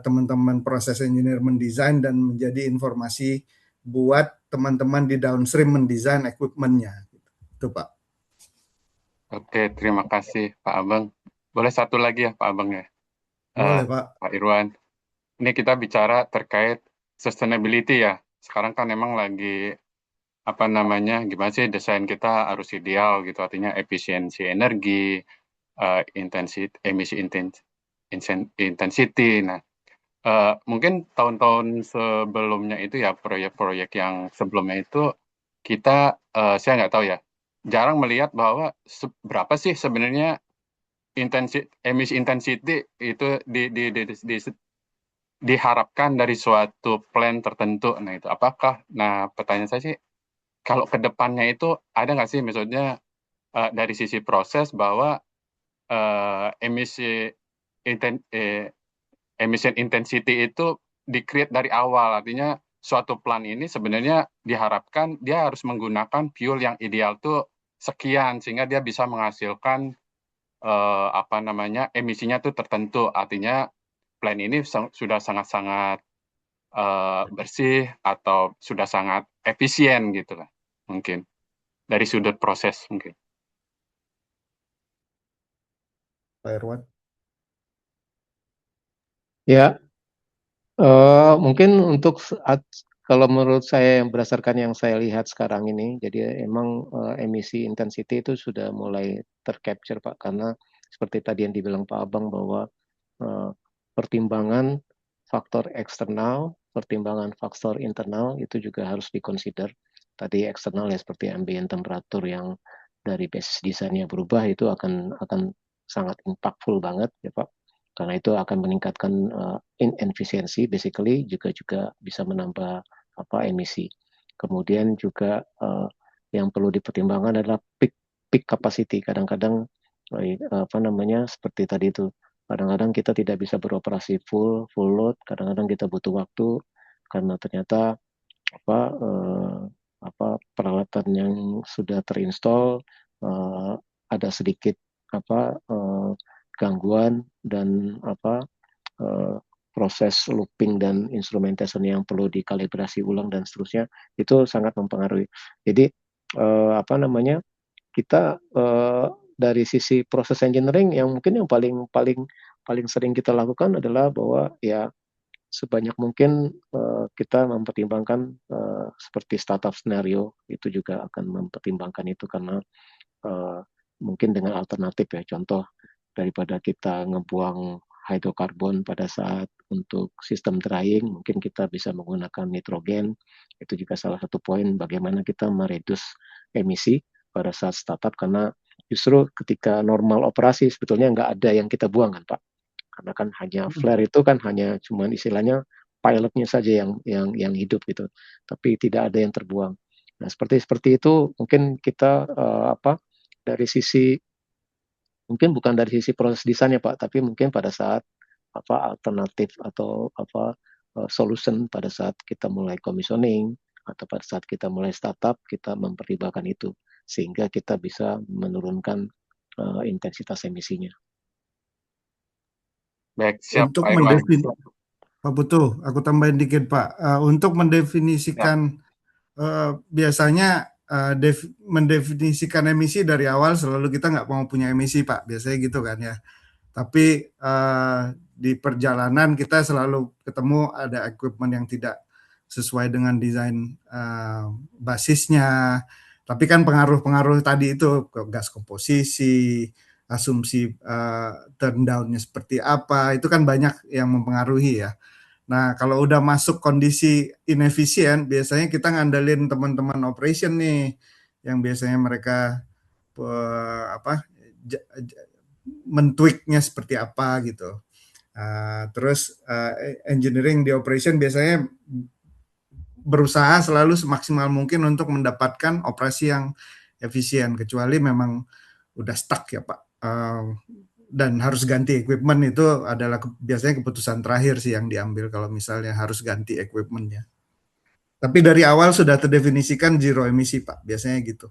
teman-teman proses engineer mendesain dan menjadi informasi buat teman-teman di downstream mendesain equipment-nya. Itu Pak. Oke, terima kasih Pak Abang. Boleh satu lagi ya Pak Abang ya? Boleh Pak. Pak Irwan. Ini kita bicara terkait sustainability ya. Sekarang kan memang lagi gimana sih desain kita harus ideal gitu, artinya efisiensi energi, emisi intensity. Nah, mungkin tahun-tahun sebelumnya itu ya, proyek-proyek yang sebelumnya itu kita, saya nggak tahu ya, jarang melihat bahwa berapa sih sebenarnya emisi intensity itu diharapkan dari suatu plan tertentu. Nah itu apakah? Nah pertanyaan saya sih, kalau ke depannya itu ada nggak sih maksudnya dari sisi proses bahwa emission intensity itu di-create dari awal, artinya suatu plan ini sebenarnya diharapkan dia harus menggunakan fuel yang ideal tuh sekian sehingga dia bisa menghasilkan emisinya tuh tertentu, artinya plan ini sudah sangat-sangat bersih atau sudah sangat efisien gitu lah mungkin dari sudut proses mungkin. Pak Irwan. Ya, mungkin untuk kalau menurut saya berdasarkan yang saya lihat sekarang ini, jadi emang emisi intensity itu sudah mulai tercapture Pak, karena seperti tadi yang dibilang Pak Abang bahwa pertimbangan faktor eksternal, pertimbangan faktor internal itu juga harus dikonsider. Tadi eksternal ya seperti ambient temperatur yang dari basis desainnya berubah itu akan sangat impactful banget ya Pak. Karena itu akan meningkatkan inefisiensi, basically juga bisa menambah emisi. Kemudian juga yang perlu dipertimbangkan adalah peak capacity. Kadang-kadang seperti tadi itu, kadang-kadang kita tidak bisa beroperasi full load, kadang-kadang kita butuh waktu karena ternyata peralatan yang sudah terinstall ada sedikit gangguan dan proses looping dan instrumentation yang perlu dikalibrasi ulang dan seterusnya itu sangat mempengaruhi. Jadi kita dari sisi proses engineering yang mungkin yang paling sering kita lakukan adalah bahwa ya sebanyak mungkin kita mempertimbangkan seperti startup scenario itu juga akan mempertimbangkan itu karena mungkin dengan alternatif ya. Contoh, daripada kita ngebuang hidrokarbon pada saat untuk sistem drying, mungkin kita bisa menggunakan nitrogen. Itu juga salah satu poin bagaimana kita meredus emisi pada saat startup, karena justru ketika normal operasi sebetulnya nggak ada yang kita buang kan Pak. Karena kan hanya flare itu kan hanya cuman istilahnya pilotnya saja yang hidup gitu, tapi tidak ada yang terbuang. Nah, seperti itu mungkin kita dari sisi, mungkin bukan dari sisi proses desainnya Pak, tapi mungkin pada saat alternatif atau solution pada saat kita mulai commissioning atau pada saat kita mulai startup, kita mempertimbangkan itu sehingga kita bisa menurunkan intensitas emisinya. Baik, siap Untuk Pak Irwan. Pak Putu, aku tambahin dikit Pak. Untuk mendefinisikan biasanya mendefinisikan emisi dari awal selalu kita nggak mau punya emisi Pak, biasanya gitu kan ya. Tapi di perjalanan kita selalu ketemu ada equipment yang tidak sesuai dengan desain basisnya. Tapi kan pengaruh-pengaruh tadi itu gas komposisi, asumsi turn down-nya seperti apa, itu kan banyak yang mempengaruhi ya. Nah, kalau udah masuk kondisi inefisien, biasanya kita ngandelin teman-teman operation nih, yang biasanya mereka mentweaknya seperti apa gitu. Terus engineering di operation biasanya berusaha selalu semaksimal mungkin untuk mendapatkan operasi yang efisien, kecuali memang udah stuck ya Pak. Dan harus ganti equipment itu adalah biasanya keputusan terakhir sih yang diambil kalau misalnya harus ganti equipmentnya. Tapi dari awal sudah terdefinisikan zero emisi Pak, biasanya gitu.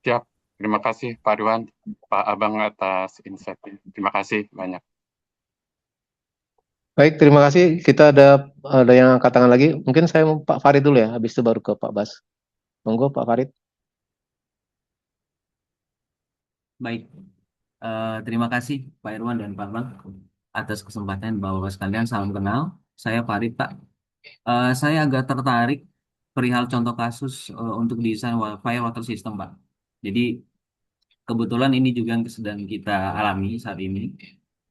Siap, terima kasih Pak Irwan, Pak Abang atas insight-nya. Terima kasih banyak. Baik, terima kasih. Kita ada yang angkat tangan lagi. Mungkin saya mau Pak Farid dulu ya, habis itu baru ke Pak Bas. Monggo Pak Farid. Baik, terima kasih Pak Irwan dan Pak Bang atas kesempatan. Bapak sekalian, salam kenal. Saya Farid Pak. Saya agak tertarik perihal contoh kasus untuk desain fire water system Pak. Jadi kebetulan ini juga yang sedang kita alami saat ini.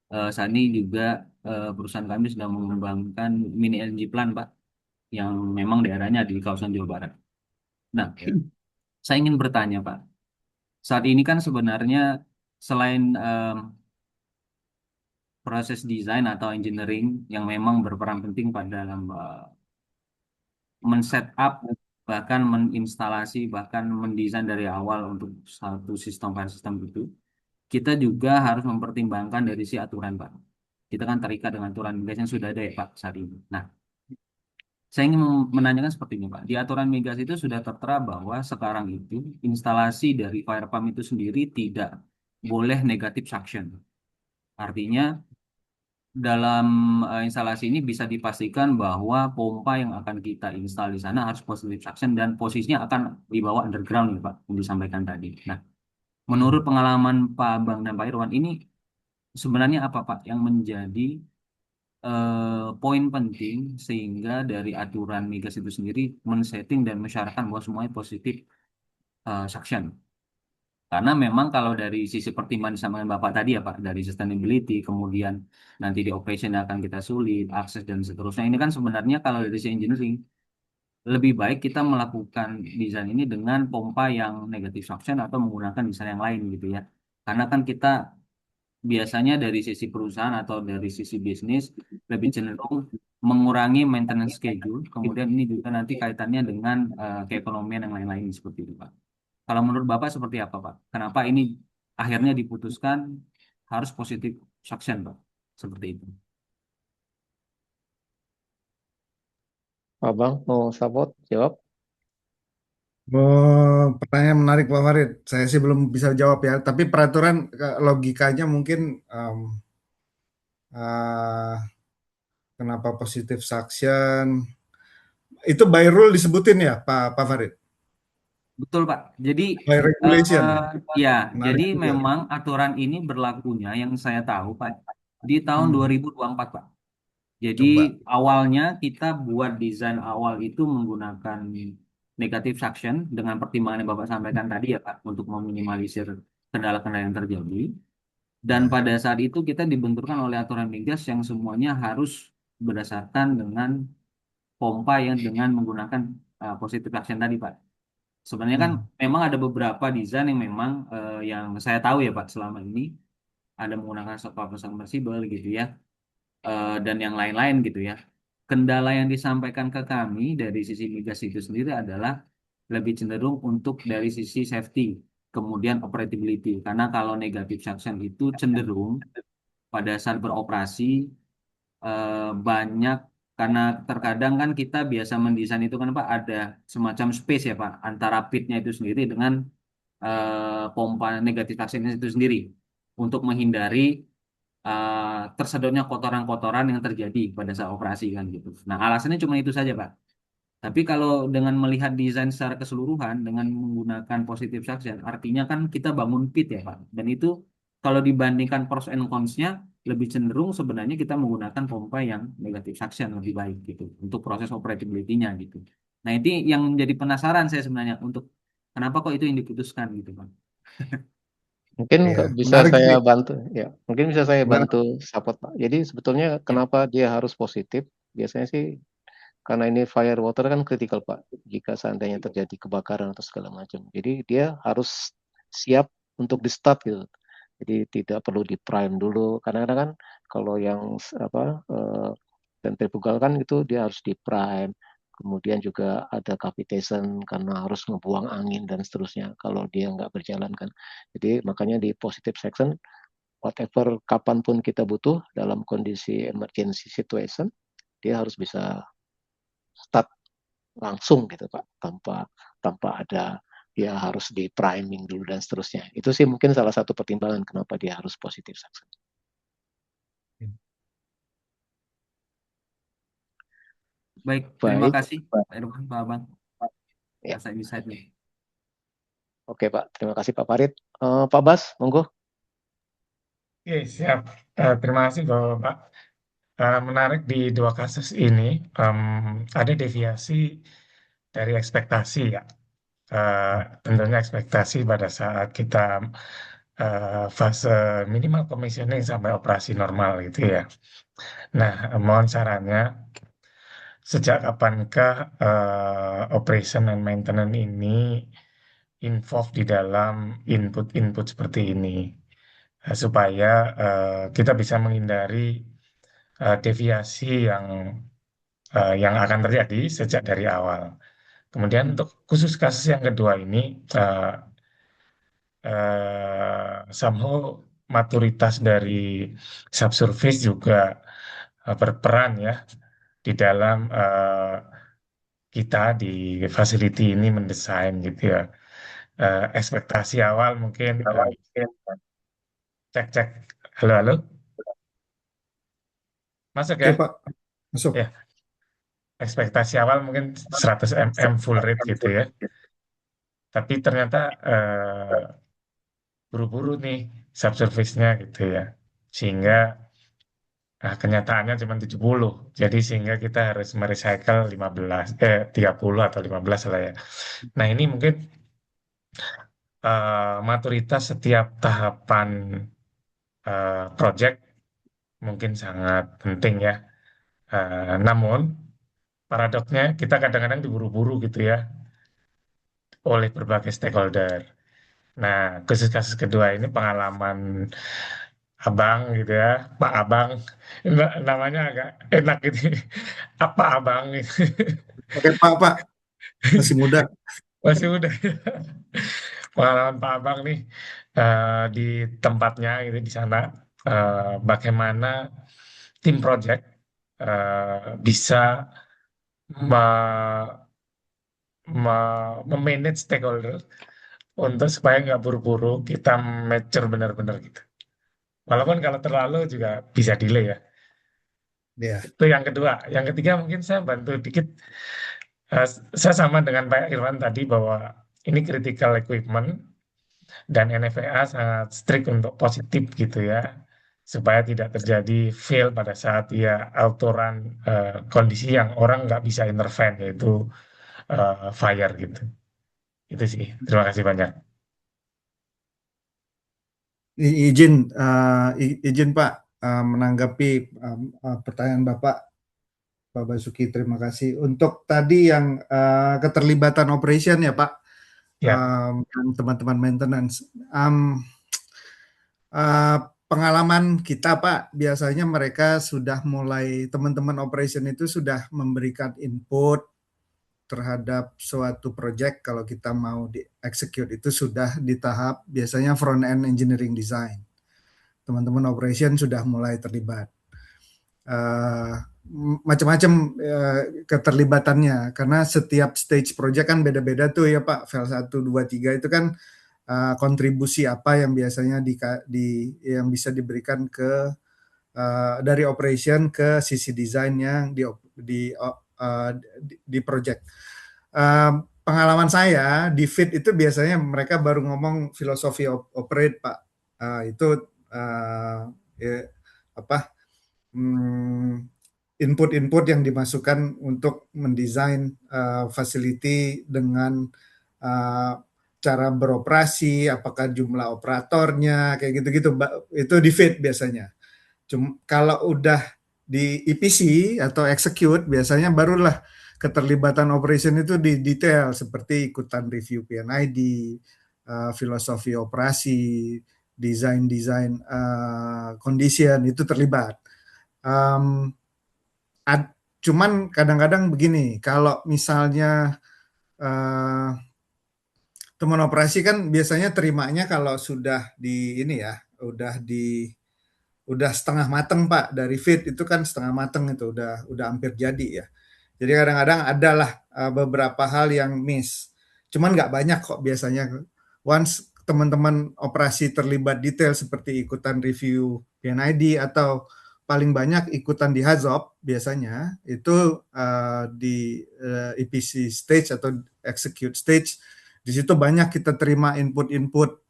Saat ini juga perusahaan kami sedang mengembangkan mini energy plant Pak, yang memang daerahnya di kawasan Jawa Barat. Nah, saya ingin bertanya Pak, saat ini kan sebenarnya selain proses desain atau engineering yang memang berperan penting pada dalam men-set up, bahkan meninstalasi, bahkan mendesain dari awal untuk satu sistem file system itu, kita juga harus mempertimbangkan dari si aturan Pak. Kita kan terikat dengan aturan migas yang sudah ada ya Pak saat ini. Nah, saya ingin menanyakan seperti ini Pak. Di aturan migas itu sudah tertera bahwa sekarang itu instalasi dari fire pump itu sendiri tidak boleh negatif suction. Artinya dalam instalasi ini bisa dipastikan bahwa pompa yang akan kita install di sana harus positive suction dan posisinya akan dibawa underground ya Pak, yang disampaikan tadi. Nah, menurut pengalaman Pak Bang dan Pak Irwan, ini sebenarnya apa Pak yang menjadi poin penting sehingga dari aturan migas itu sendiri men-setting dan mensyaratkan bahwa semuanya positif suction? Karena memang kalau dari sisi pertimbangan sama Bapak tadi ya Pak, dari sustainability, kemudian nanti di operation akan kita sulit, akses dan seterusnya. Ini kan sebenarnya kalau dari sisi engineering, lebih baik kita melakukan desain ini dengan pompa yang negative suction atau menggunakan desain yang lain gitu ya. Karena kan kita biasanya dari sisi perusahaan atau dari sisi bisnis lebih cenderung mengurangi maintenance schedule, kemudian ini juga nanti kaitannya dengan keekonomian yang lain-lain seperti itu Pak. Kalau menurut Bapak seperti apa, Pak? Kenapa ini akhirnya diputuskan harus positif suction, Pak? Seperti itu. Pak Bang mau support jawab? Pertanyaan menarik Pak Farid. Saya sih belum bisa jawab ya. Tapi peraturan logikanya mungkin kenapa positif suction? Itu by rule disebutin ya Pak Farid? Betul, Pak. Jadi By regulation. ya, Menarik jadi juga. memang aturan ini berlakunya yang saya tahu, Pak, di tahun 2024, Pak. Jadi Coba. awalnya kita buat desain awal itu menggunakan negative suction dengan pertimbangan yang Bapak sampaikan tadi ya Pak, untuk meminimalisir kendala-kendala yang terjadi. Dan pada saat itu kita dibenturkan oleh aturan migas yang semuanya harus berdasarkan dengan pompa yang dengan menggunakan positive suction tadi Pak. Sebenarnya kan memang ada beberapa desain yang memang yang saya tahu ya Pak selama ini ada menggunakan shock absorber submersible gitu ya, dan yang lain-lain gitu ya. Kendala yang disampaikan ke kami dari sisi migas itu sendiri adalah lebih cenderung untuk dari sisi safety, kemudian operability. Karena kalau negative suction itu cenderung pada saat beroperasi banyak, karena terkadang kan kita biasa mendesain itu kan Pak ada semacam space ya Pak antara pitnya itu sendiri dengan pompa negatif suction itu sendiri untuk menghindari tersedotnya kotoran-kotoran yang terjadi pada saat operasi kan gitu. Nah, alasannya cuma itu saja, Pak. Tapi kalau dengan melihat desain secara keseluruhan dengan menggunakan positive suction, artinya kan kita bangun pit ya, Pak. Dan itu kalau dibandingkan pros and cons-nya lebih cenderung sebenarnya kita menggunakan pompa yang negative suction lebih baik gitu untuk proses operability-nya gitu. Nah, itu yang menjadi penasaran saya sebenarnya untuk kenapa kok itu yang diputuskan gitu, Pak. Mungkin Ya, bisa menarik saya sih. bantu, ya. Mungkin bisa saya Menarik. bantu support, Pak. Jadi sebetulnya Ya. kenapa dia harus positif? Biasanya sih karena ini fire water kan kritikal, Pak. Jika seandainya terjadi kebakaran atau segala macam. Jadi dia harus siap untuk di start gitu. Jadi tidak perlu di prime dulu. Kadang-kadang kan kalau yang centrifugal kan itu dia harus di prime. Kemudian juga ada cavitation karena harus ngebuang angin dan seterusnya kalau dia nggak berjalan kan. Jadi makanya di positive section, whatever kapanpun kita butuh dalam kondisi emergency situation, dia harus bisa start langsung gitu Pak, tanpa ada dia harus di priming dulu dan seterusnya. Itu sih mungkin salah satu pertimbangan kenapa dia harus positive section. Baik, terima Baik, kasih Pak Irfan, Pak Abang, ya. atas insight-nya. Oke Pak, terima kasih Pak Farid. Pak Bas, monggo. Oke, siap. Terima kasih Bapak. Menarik di dua kasus ini, ada deviasi dari ekspektasi ya. Tentunya ekspektasi pada saat kita fase minimal commissioning sampai operasi normal gitu ya. Nah, mohon sarannya, sejak kapankah operation and maintenance ini involve di dalam input-input seperti ini? Supaya kita bisa menghindari deviasi yang akan terjadi sejak dari awal. Kemudian untuk khusus kasus yang kedua ini, somehow maturitas dari subsurface juga berperan ya di dalam kita di facility ini mendesain gitu ya. Ekspektasi awal mungkin cek. Halo, halo. Masuk Oke, ya? Pak. Masuk. Ya, ekspektasi awal mungkin 100 mm full rate gitu ya. Tapi ternyata buru-buru nih subsurface-nya gitu ya. Sehingga kenyataannya cuma 70. Jadi sehingga kita harus merecycle 30 atau 15 lah ya. Nah, ini mungkin maturitas setiap tahapan project mungkin sangat penting ya. Namun paradoksnya kita kadang-kadang diburu-buru gitu ya oleh berbagai stakeholder. Nah, khusus kasus kedua ini pengalaman Abang gitu ya, Pak Abang, namanya agak enak gitu. Apa Abang gitu. Oke, Pak. Masih muda. Masih udah. Pengalaman Pak Abang nih di tempatnya gitu di sana, bagaimana tim project bisa me- memanage stakeholder untuk supaya nggak buru-buru kita mature benar-benar gitu. Walaupun kalau terlalu juga bisa delay ya. Ya. Itu yang kedua. Yang ketiga mungkin saya bantu dikit. Eh, saya sama dengan Pak Irwan tadi bahwa ini critical equipment dan NFA sangat strict untuk positif gitu ya. Supaya tidak terjadi fail pada saat dia auto run kondisi yang orang nggak bisa intervene yaitu fire gitu. Itu sih. Terima kasih banyak. Izin Pak menanggapi pertanyaan Bapak, Pak Basuki. Terima kasih. Untuk tadi yang keterlibatan operation ya Pak, Ya, dan teman-teman maintenance. Uh, Pengalaman kita Pak, biasanya mereka sudah mulai, teman-teman operation itu sudah memberikan input terhadap suatu project. Kalau kita mau di execute itu sudah di tahap biasanya front end engineering design. Teman-teman operation sudah mulai terlibat. Macam-macam keterlibatannya, karena setiap stage project kan beda-beda tuh ya Pak. File 1, 2, 3 itu kan kontribusi apa yang biasanya yang bisa diberikan ke dari operation ke sisi desainnya di project. Pengalaman saya di fit itu biasanya mereka baru ngomong filosofi operate Pak. Itu ya, apa input-input yang dimasukkan untuk mendesain facility dengan cara beroperasi, apakah jumlah operatornya, kayak gitu-gitu. Itu di fit biasanya. Kalau udah di EPC atau execute, biasanya barulah keterlibatan operation itu di detail, seperti ikutan review PNID, filosofi operasi, desain condition, itu terlibat. Cuman kadang-kadang begini, kalau misalnya teman operasi kan biasanya terimanya kalau sudah di ini ya, udah setengah mateng Pak, dari fit itu kan setengah mateng, itu udah hampir jadi ya. Jadi kadang-kadang adalah beberapa hal yang miss. Cuman nggak banyak kok biasanya. Once teman-teman operasi terlibat detail seperti ikutan review PNID atau paling banyak ikutan di HAZOP biasanya, itu di EPC stage atau execute stage, di situ banyak kita terima input-input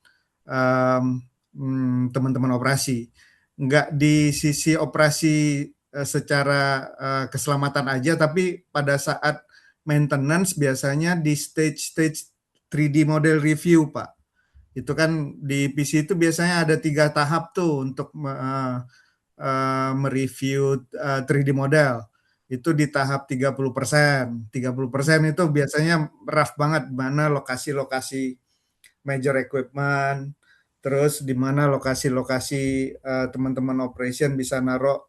teman-teman operasi. Nggak di sisi operasi secara keselamatan aja, tapi pada saat maintenance biasanya di stage 3D model review Pak. Itu kan di PC itu biasanya ada 3 tahap tuh untuk mereview 3D model. Itu di tahap 30%. 30% itu biasanya rough banget, mana lokasi-lokasi major equipment, terus di mana lokasi-lokasi teman-teman operation bisa naruh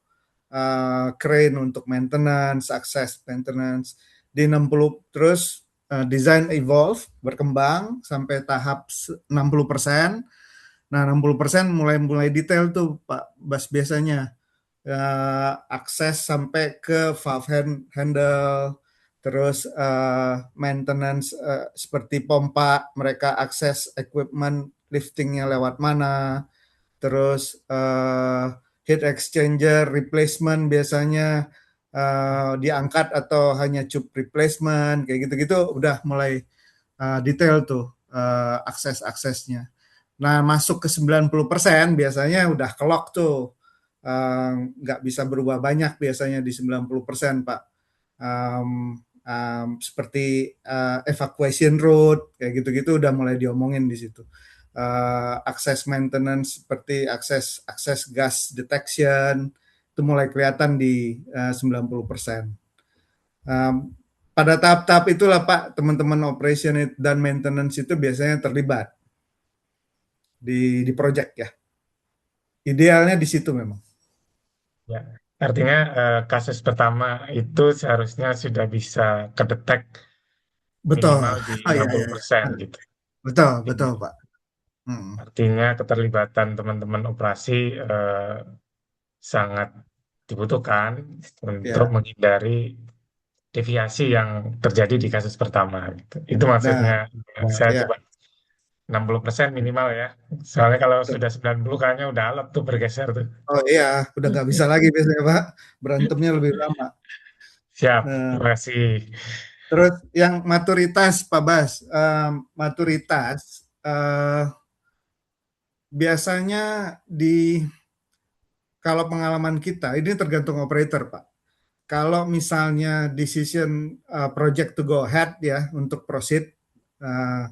crane untuk maintenance, access maintenance. Di 60 terus design evolve, berkembang sampai tahap 60%. Nah, 60% mulai detail tuh Pak Bas biasanya. Akses sampai ke valve handle, terus maintenance seperti pompa, mereka akses equipment liftingnya lewat mana, terus heat exchanger replacement biasanya diangkat atau hanya tube replacement, kayak gitu-gitu udah mulai detail tuh akses-aksesnya. Nah, masuk ke 90% biasanya udah kelok tuh. Nggak bisa berubah banyak biasanya di 90% Pak. Seperti evacuation route, kayak gitu-gitu udah mulai diomongin di situ. Akses maintenance seperti akses gas detection, itu mulai kelihatan di 90%. Pada tahap-tahap itulah Pak, teman-teman operation dan maintenance itu biasanya terlibat di project ya. Idealnya di situ memang. ya. Artinya kasus pertama itu seharusnya sudah bisa kedetek Betul. minimal di Oh, ya, 60% ya. gitu. Betul Pak. Artinya keterlibatan teman-teman operasi sangat dibutuhkan untuk Ya. menghindari deviasi yang terjadi di kasus pertama gitu. Itu Nah, maksudnya saya ya. coba 60% minimal ya. Soalnya kalau sudah 90 kayaknya udah alot tuh bergeser tuh. Oh iya, udah nggak bisa lagi biasanya Pak. Berantemnya lebih lama. Siap, Nah, terima kasih. terus yang maturitas Pak Bas, maturitas biasanya kalau pengalaman kita, ini tergantung operator Pak. kalau misalnya decision project to go ahead ya untuk proceed uh,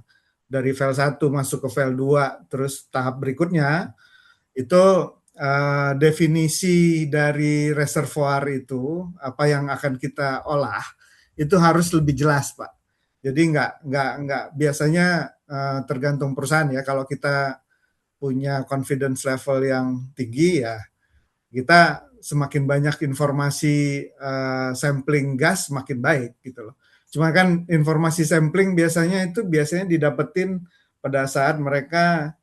dari file 1 masuk ke file 2 terus tahap berikutnya itu definisi dari reservoir itu apa yang akan kita olah itu harus lebih jelas Pak. Jadi nggak biasanya tergantung perusahaan ya. Kalau kita punya confidence level yang tinggi ya kita semakin banyak informasi sampling gas makin baik gitu loh. Cuma kan informasi sampling biasanya didapetin pada saat mereka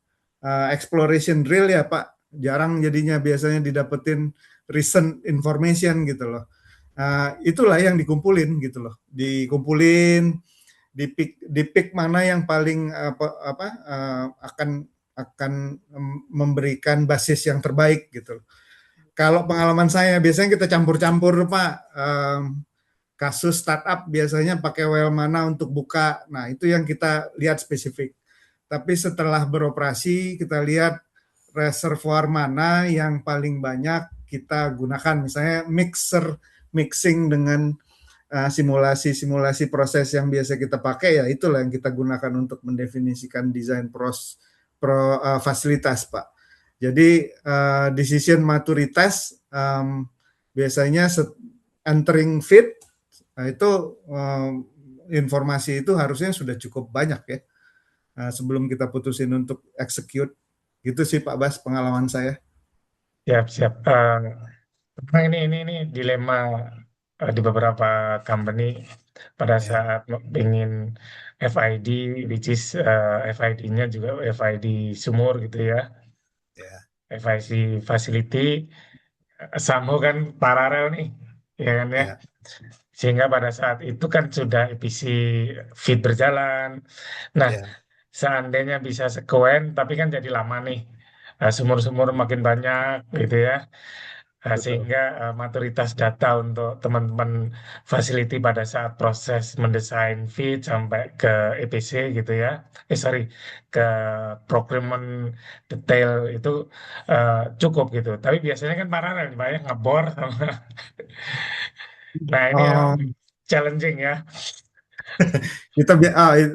exploration drill ya Pak. Jarang jadinya biasanya didapetin recent information gitu loh. Itulah yang dikumpulin gitu loh. Dikumpulin, di pick mana yang paling akan memberikan basis yang terbaik gitu loh. Kalau pengalaman saya biasanya kita campur-campur Pak. Kasus startup biasanya pakai well mana untuk buka. Nah itu yang kita lihat spesifik. Tapi setelah beroperasi kita lihat reservoir mana yang paling banyak kita gunakan. Misalnya mixing dengan simulasi-simulasi proses yang biasa kita pakai ya itulah yang kita gunakan untuk mendefinisikan desain fasilitas Pak. Jadi decision maturitas biasanya entering fit itu informasi itu harusnya sudah cukup banyak ya sebelum kita putusin untuk execute. Gitu sih Pak Bas pengalaman saya. Siap, siap. Memang ini dilema di beberapa company pada Ya, saat ingin FID, which is FID-nya juga FID sumur gitu ya, ya, FID facility, Samho kan paralel nih, ya kan ya. ya, Sehingga pada saat itu kan sudah EPC FEED berjalan. Nah, ya, seandainya bisa sekuen, tapi kan jadi lama nih. Sumur-sumur makin banyak gitu ya. betul. Sehingga maturitas data untuk teman-teman facility pada saat proses mendesain FEED sampai ke EPC gitu ya. Sorry, ke procurement detail itu cukup gitu. Tapi biasanya kan paralel, Pak ya, ngebor sama. Nah, ini yang Oh, challenging ya.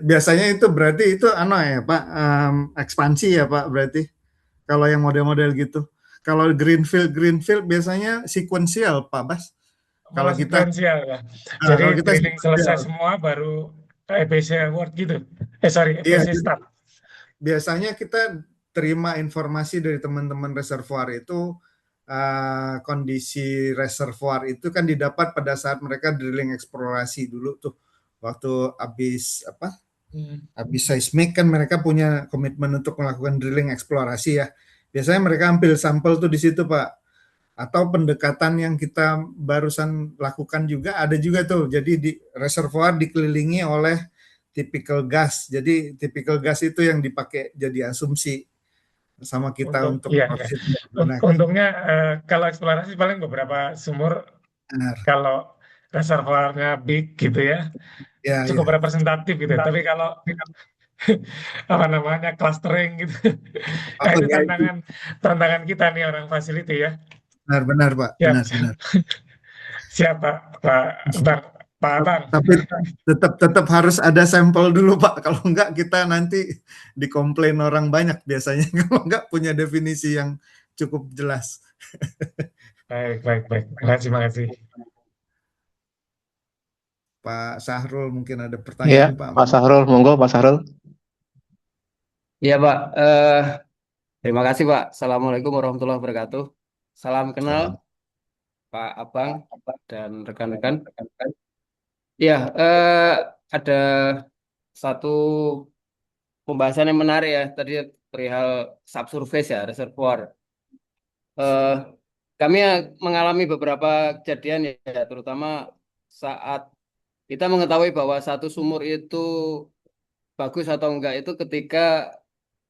biasanya itu berarti itu ya Pak ekspansi ya Pak berarti kalau yang model-model gitu. Kalau greenfield biasanya sequential Pak Bas. Kalau Malah kita sequential ya. Jadi kalau kita drilling selesai sequential. semua baru EPC award gitu. Sorry, Iya, EPC start. biasanya kita terima informasi dari teman-teman reservoir itu kondisi reservoir itu kan didapat pada saat mereka drilling eksplorasi dulu tuh waktu habis seismik kan mereka punya komitmen untuk melakukan drilling eksplorasi ya. Biasanya mereka ambil sampel tuh di situ Pak. Atau pendekatan yang kita barusan lakukan juga ada juga tuh. Jadi di reservoir dikelilingi oleh typical gas. Jadi typical gas itu yang dipakai jadi asumsi sama kita Untuk untuk iya ya. proceed. Nah, Untungnya kalau eksplorasi paling beberapa sumur benar. kalau reservoirnya big gitu ya Ya, cukup ya. representatif gitu. Tapi kalau apa namanya clustering gitu, nah Oh itu ya itu tantangan tantangan kita nih orang facility ya. benar-benar Pak, Siap, benar-benar. siap Pak, Pak Bang, Pak Bang. Tapi tetap harus ada sampel dulu Pak. Kalau enggak kita nanti dikomplain orang banyak biasanya kalau enggak punya definisi yang cukup jelas. Baik, baik, baik. Makasih, makasih. Pak Sahrul mungkin ada Ya, pertanyaan Pak. Pak Sahrul, monggo Pak Sahrul. Iya Pak, terima kasih Pak. Assalamualaikum warahmatullahi wabarakatuh. Salam kenal Salam. Pak Abang dan rekan-rekan. Iya, ada satu pembahasan yang menarik ya tadi perihal subsurface ya, reservoir. Eh, Kami mengalami beberapa kejadian ya, terutama saat kita mengetahui bahwa satu sumur itu bagus atau enggak itu ketika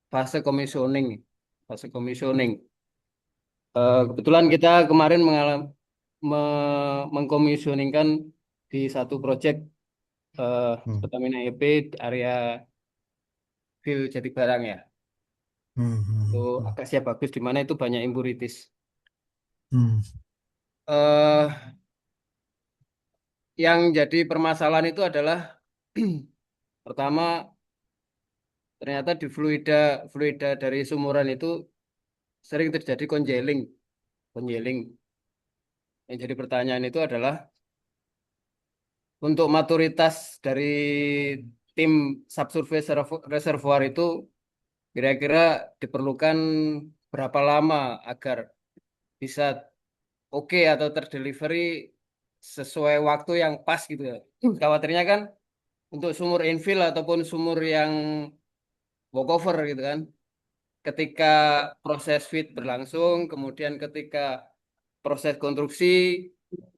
fase commissioning. Fase commissioning. Kebetulan kita kemarin mengkomisioningkan di satu proyek Hmm. Pertamina EP di area field Jatibarang ya. Hmm. Itu Hmm. akasnya bagus di mana itu banyak impurities. Hmm. Eh yang jadi permasalahan itu adalah pertama ternyata di fluida dari sumuran itu sering terjadi congealing. Congealing. Yang jadi pertanyaan itu adalah untuk maturitas dari tim subsurface reservoir itu kira-kira diperlukan berapa lama agar bisa oke atau terdelivery sesuai waktu yang pas gitu ya. Khawatirnya kan untuk sumur infill ataupun sumur yang walkover gitu kan. Ketika proses feed berlangsung, kemudian ketika proses konstruksi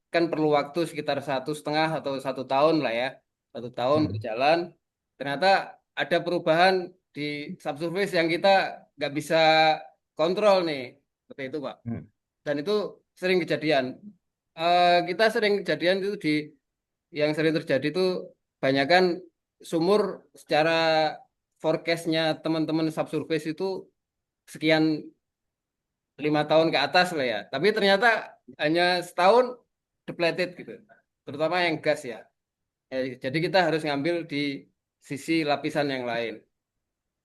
kan perlu waktu sekitar 1,5 atau 1 tahun lah ya, 1 tahun berjalan. Ternyata ada perubahan di subsurface yang kita nggak bisa kontrol nih, seperti itu Pak. Dan itu sering kejadian. Kita sering kejadian itu yang sering terjadi itu banyakkan sumur secara forecastnya teman-teman subsurface itu sekian 5 tahun ke atas lah ya. Tapi ternyata hanya setahun depleted gitu. Terutama yang gas ya. Jadi kita harus ngambil di sisi lapisan yang lain.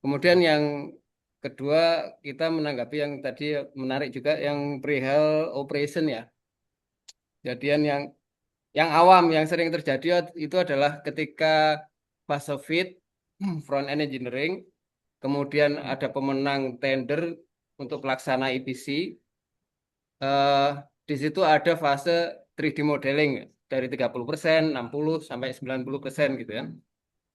Kemudian yang kedua kita menanggapi yang tadi menarik juga yang perihal operation ya. Kejadian yang awam yang sering terjadi itu adalah ketika fase feed front end engineering, kemudian ada pemenang tender untuk pelaksana EPC. Di situ ada fase 3D modeling dari 30%, 60 sampai 90% gitu ya.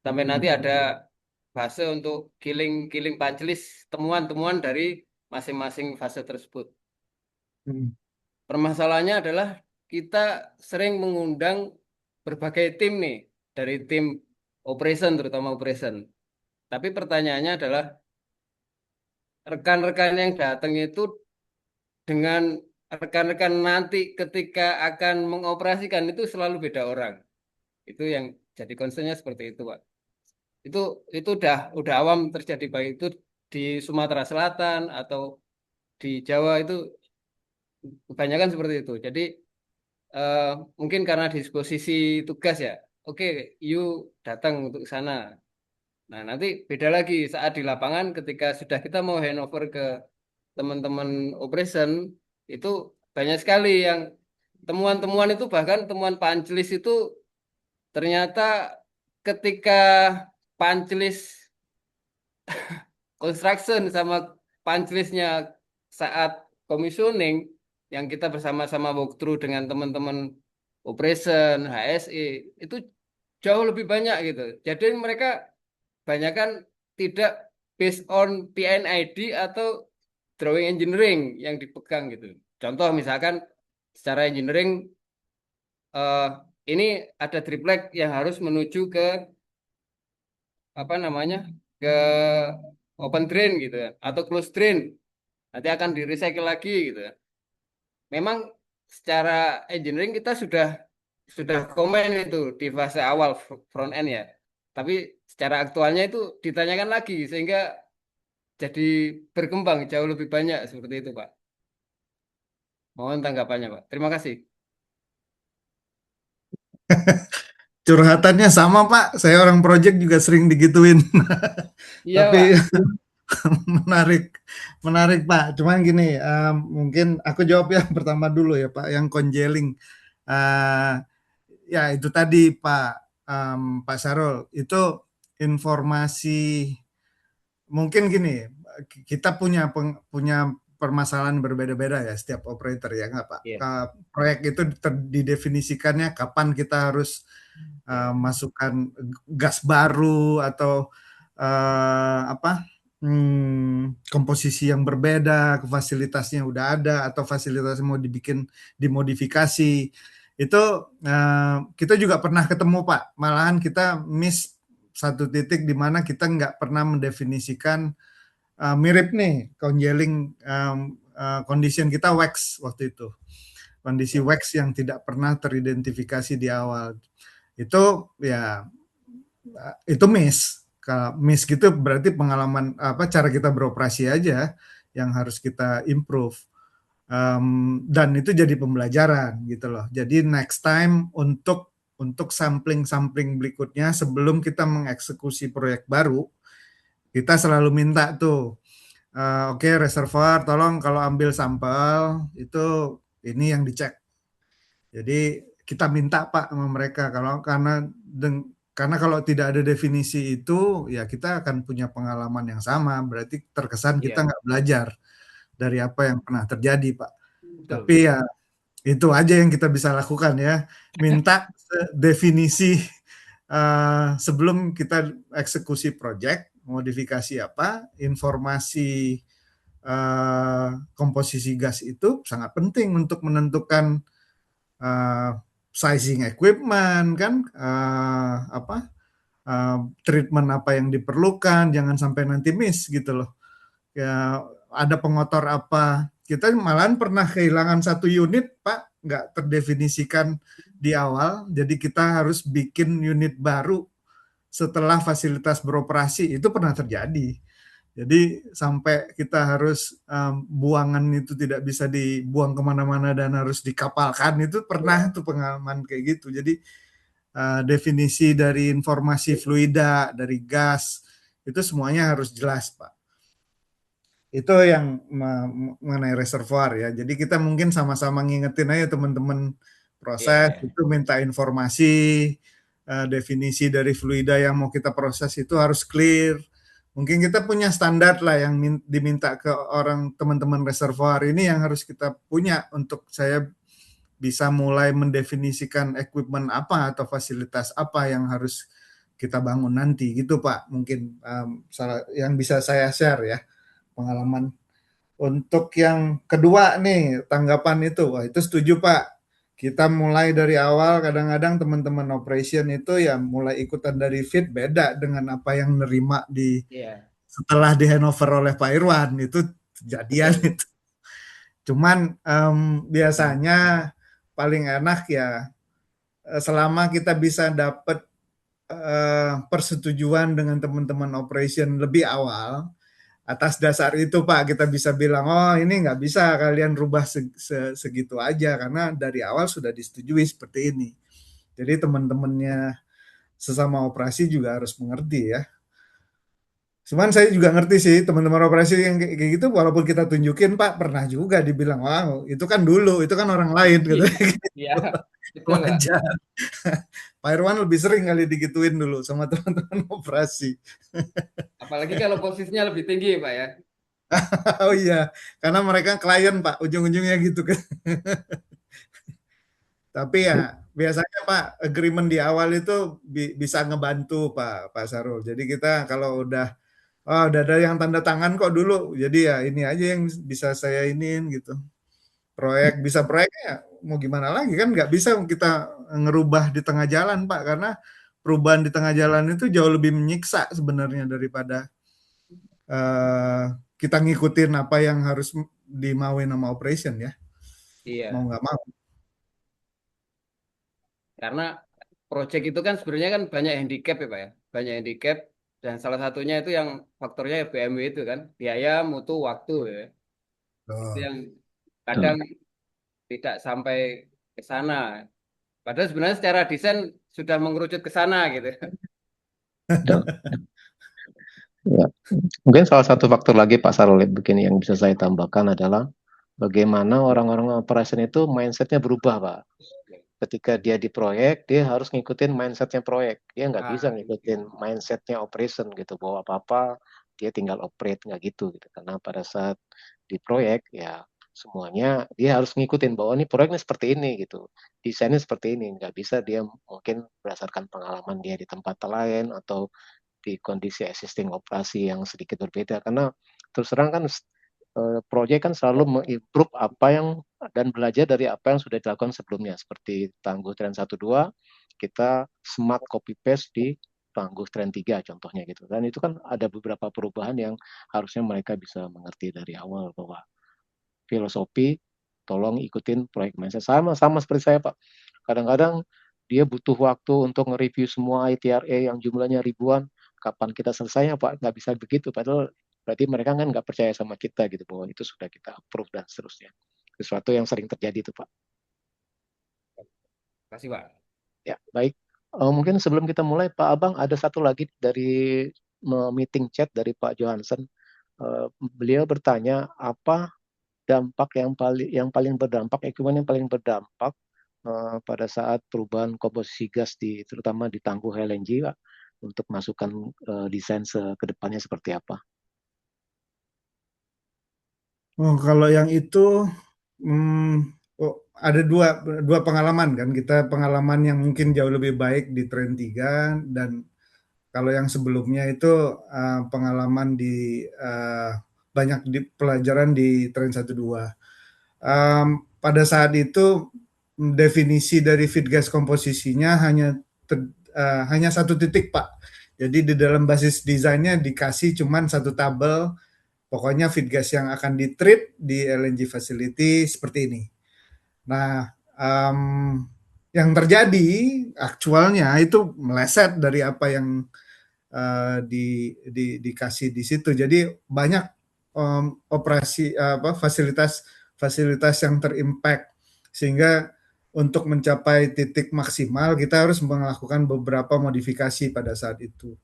Sampai nanti ada fase untuk killing punch list, temuan-temuan dari masing-masing fase tersebut. Permasalahannya adalah kita sering mengundang berbagai tim nih, dari tim operation terutama operation. Tapi pertanyaannya adalah rekan-rekan yang datang itu dengan rekan-rekan nanti ketika akan mengoperasikan itu selalu beda orang. Itu yang jadi concernnya seperti itu, Pak. Itu udah awam terjadi baik itu di Sumatera Selatan atau di Jawa itu kebanyakan seperti itu. Jadi mungkin karena disposisi tugas ya. Oke, you datang untuk sana. Nah, nanti beda lagi saat di lapangan ketika sudah kita mau handover ke teman-teman operation itu banyak sekali yang temuan-temuan itu bahkan temuan punch list itu ternyata ketika punch list construction sama punch listnya saat commissioning yang kita bersama-sama walkthrough dengan teman-teman operation, HSE itu jauh lebih banyak gitu. Jadi mereka banyak kan tidak based on PNID atau drawing engineering yang dipegang gitu. Contoh misalkan secara engineering ini ada triplek yang harus menuju ke apa namanya ke open drain gitu ya atau close drain nanti akan di recycle lagi gitu ya. Memang secara engineering kita sudah komen itu di fase awal front end ya. Tapi secara aktualnya itu ditanyakan lagi sehingga jadi berkembang jauh lebih banyak seperti itu, Pak. Mohon tanggapannya, Pak. Terima kasih. Curhatannya sama Pak, saya orang project juga sering digituin. Iya, Tapi Pak. menarik Pak. Cuman gini, mungkin aku jawab yang pertama dulu ya Pak, yang congealing. Ya itu tadi Pak Sarul, itu informasi mungkin gini, kita punya permasalahan berbeda-beda ya setiap operator ya nggak Pak? Proyek itu didefinisikannya kapan kita harus masukkan gas baru atau komposisi yang berbeda, fasilitasnya udah ada atau fasilitasnya mau dimodifikasi. Itu kita juga pernah ketemu Pak, malahan kita miss satu titik di mana kita nggak pernah mendefinisikan mirip nih congealing condition kita wax waktu itu, kondisi wax yang tidak pernah teridentifikasi di awal. Itu ya itu miss gitu berarti pengalaman cara kita beroperasi aja yang harus kita improve. Dan itu jadi pembelajaran gitu loh. Jadi next time untuk untuk sampling-sampling berikutnya sebelum kita mengeksekusi proyek baru, kita selalu minta tuh, oke, reservoir tolong kalau ambil sampel itu ini yang dicek. Jadi kita minta Pak sama mereka karena kalau tidak ada definisi itu ya kita akan punya pengalaman yang sama, berarti terkesan kita Iya, nggak belajar dari apa yang pernah terjadi Pak. betul. Tapi ya itu aja yang kita bisa lakukan ya, minta definisi sebelum kita eksekusi proyek, modifikasi apa, informasi komposisi gas itu sangat penting untuk menentukan sizing equipment kan, treatment apa yang diperlukan, jangan sampai nanti miss gitu loh. Ya ada pengotor apa, kita malahan pernah kehilangan satu unit Pak, nggak terdefinisikan di awal, jadi kita harus bikin unit baru setelah fasilitas beroperasi, itu pernah terjadi. Jadi sampai kita harus buangan itu tidak bisa dibuang kemana-mana dan harus dikapalkan, itu pernah tuh pengalaman kayak gitu. Jadi definisi dari informasi fluida, dari gas, itu semuanya harus jelas Pak. Itu yang mengenai reservoir ya. Jadi kita mungkin sama-sama ngingetin aja teman-teman proses, Iya, itu minta informasi, definisi dari fluida yang mau kita proses itu harus clear. Mungkin kita punya standar lah yang diminta ke orang teman-teman reservoir ini yang harus kita punya untuk saya bisa mulai mendefinisikan equipment apa atau fasilitas apa yang harus kita bangun nanti gitu Pak. Mungkin yang bisa saya share ya pengalaman. Untuk yang kedua nih tanggapan itu, wah itu setuju Pak. Kita mulai dari awal, kadang-kadang teman-teman operation itu ya mulai ikutan dari feed beda dengan apa yang nerima iya, setelah di handover oleh Pak Irwan, itu kejadian betul. itu. Cuman biasanya paling enak ya selama kita bisa dapat persetujuan dengan teman-teman operation lebih awal. Atas dasar itu Pak kita bisa bilang, oh ini nggak bisa kalian rubah segitu aja karena dari awal sudah disetujui seperti ini. Jadi teman-temannya sesama operasi juga harus mengerti ya. Cuman saya juga ngerti sih teman-teman operasi yang kayak gitu, walaupun kita tunjukin Pak pernah juga dibilang, wow itu kan dulu, itu kan orang lain gitu. Iya, betul Pak. Wajar. Pak Irwan lebih sering kali digituin dulu sama teman-teman operasi. Apalagi kalau posisinya lebih tinggi Pak ya. Oh iya, karena mereka klien Pak, ujung-ujungnya gitu kan. Tapi ya biasanya Pak agreement di awal itu bisa ngebantu Pak Sarul. Jadi kita kalau udah ada yang tanda tangan kok dulu. Jadi ya ini aja yang bisa saya iniin gitu. Proyeknya mau gimana lagi kan nggak bisa kita ngerubah di tengah jalan Pak, karena perubahan di tengah jalan itu jauh lebih menyiksa sebenarnya daripada kita ngikutin apa yang harus dimauin sama operation ya. Iya, Mau nggak mau. karena proyek itu kan sebenarnya kan banyak handicap ya Pak ya. Banyak handicap dan salah satunya itu yang faktornya BMW itu kan, biaya, mutu, waktu ya. Itu Oh. yang kadang tidak sampai ke sana. Padahal sebenarnya secara desain sudah mengerucut ke sana gitu. Ya. Mungkin salah satu faktor lagi Pak Sarul begini yang bisa saya tambahkan adalah bagaimana orang-orang operation itu mindsetnya berubah Pak. Ketika dia di proyek, dia harus ngikutin mindsetnya proyek. Dia nggak bisa ngikutin mindsetnya operation gitu. Bahwa apa-apa dia tinggal operate nggak gitu. Karena pada saat di proyek ya semuanya dia harus ngikutin bahwa ini proyeknya seperti ini gitu. Desainnya seperti ini. Nggak bisa dia mungkin berdasarkan pengalaman dia di tempat lain atau di kondisi existing operasi yang sedikit berbeda. Karena terus terang kan proyek kan selalu mengimprove apa yang dan belajar dari apa yang sudah dilakukan sebelumnya, seperti Tangguh Tren 1-2 kita smart copy paste di Tangguh Tren 3 contohnya gitu. Dan itu kan ada beberapa perubahan yang harusnya mereka bisa mengerti dari awal bahwa filosofi tolong ikutin proyek mindset sama seperti saya Pak. Kadang-kadang dia butuh waktu untuk nge-review semua ITRA yang jumlahnya ribuan. Kapan kita selesainya Pak? Nggak bisa begitu. Padahal berarti mereka kan nggak percaya sama kita gitu bahwa itu sudah kita approve dan seterusnya. Sesuatu yang sering terjadi itu Pak. Terima kasih Pak. Ya, baik. Mungkin sebelum kita mulai, Pak Abang, ada satu lagi dari meeting chat dari Pak Johansen. Beliau bertanya apa dampak yang paling berdampak, ekumen yang paling berdampak pada saat perubahan komposisi gas terutama di tangguh LNG, Pak, untuk masukkan desain ke depannya seperti apa? Oh, kalau yang itu ada dua pengalaman kan. Kita pengalaman yang mungkin jauh lebih baik di Tren 3 dan kalau yang sebelumnya itu pengalaman di banyak di pelajaran di Tren 1-2. Pada saat itu definisi dari feed gas komposisinya hanya satu titik, Pak. Jadi di dalam basis desainnya dikasih cuman satu tabel, pokoknya feed gas yang akan di-treat di LNG facility seperti ini. Nah, yang terjadi aktualnya itu meleset dari apa yang dikasih di situ. Jadi banyak operasi fasilitas yang terimpact, sehingga untuk mencapai titik maksimal kita harus melakukan beberapa modifikasi pada saat itu.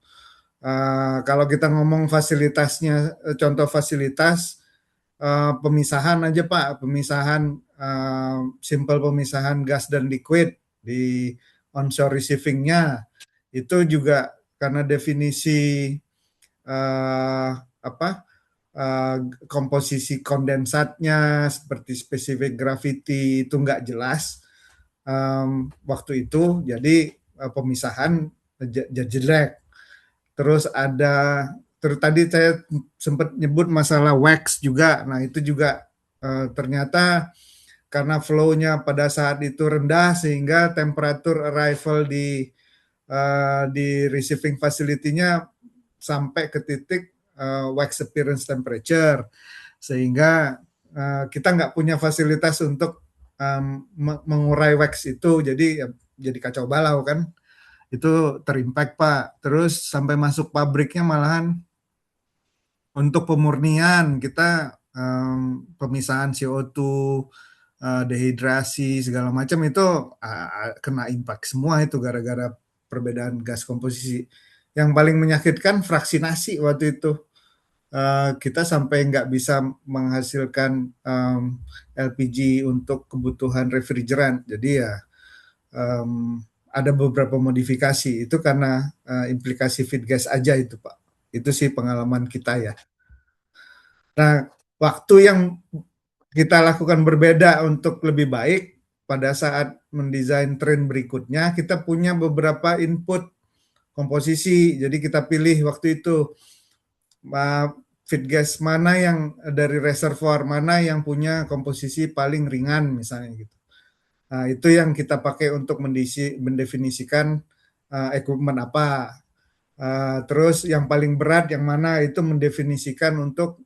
Kalau kita ngomong fasilitasnya, contoh fasilitas pemisahan aja Pak, simple pemisahan gas dan liquid di onshore receivingnya itu juga karena definisi apa komposisi kondensatnya seperti spesifik gravity itu nggak jelas waktu itu, jadi pemisahan jadi jelek. Terus tadi saya sempat nyebut masalah wax juga. Nah itu juga ternyata karena flow-nya pada saat itu rendah sehingga temperatur arrival di receiving facility-nya sampai ke titik wax appearance temperature, sehingga kita nggak punya fasilitas untuk mengurai wax itu, jadi kacau balau kan. Itu terimpact Pak. Terus sampai masuk pabriknya malahan untuk pemurnian kita pemisahan CO2, dehidrasi segala macam itu kena impact semua itu gara-gara perbedaan gas komposisi. Yang paling menyakitkan fraksinasi waktu itu. Kita sampai nggak bisa menghasilkan LPG untuk kebutuhan refrigeran. Jadi ya ada beberapa modifikasi. Itu karena implikasi feed gas aja itu Pak. Itu sih pengalaman kita ya. Nah, waktu yang kita lakukan berbeda untuk lebih baik pada saat mendesain tren berikutnya, kita punya beberapa input komposisi. Jadi kita pilih waktu itu feed gas mana yang dari reservoir mana yang punya komposisi paling ringan misalnya gitu. Nah, itu yang kita pakai untuk mendefinisikan equipment apa. Terus yang paling berat yang mana itu mendefinisikan untuk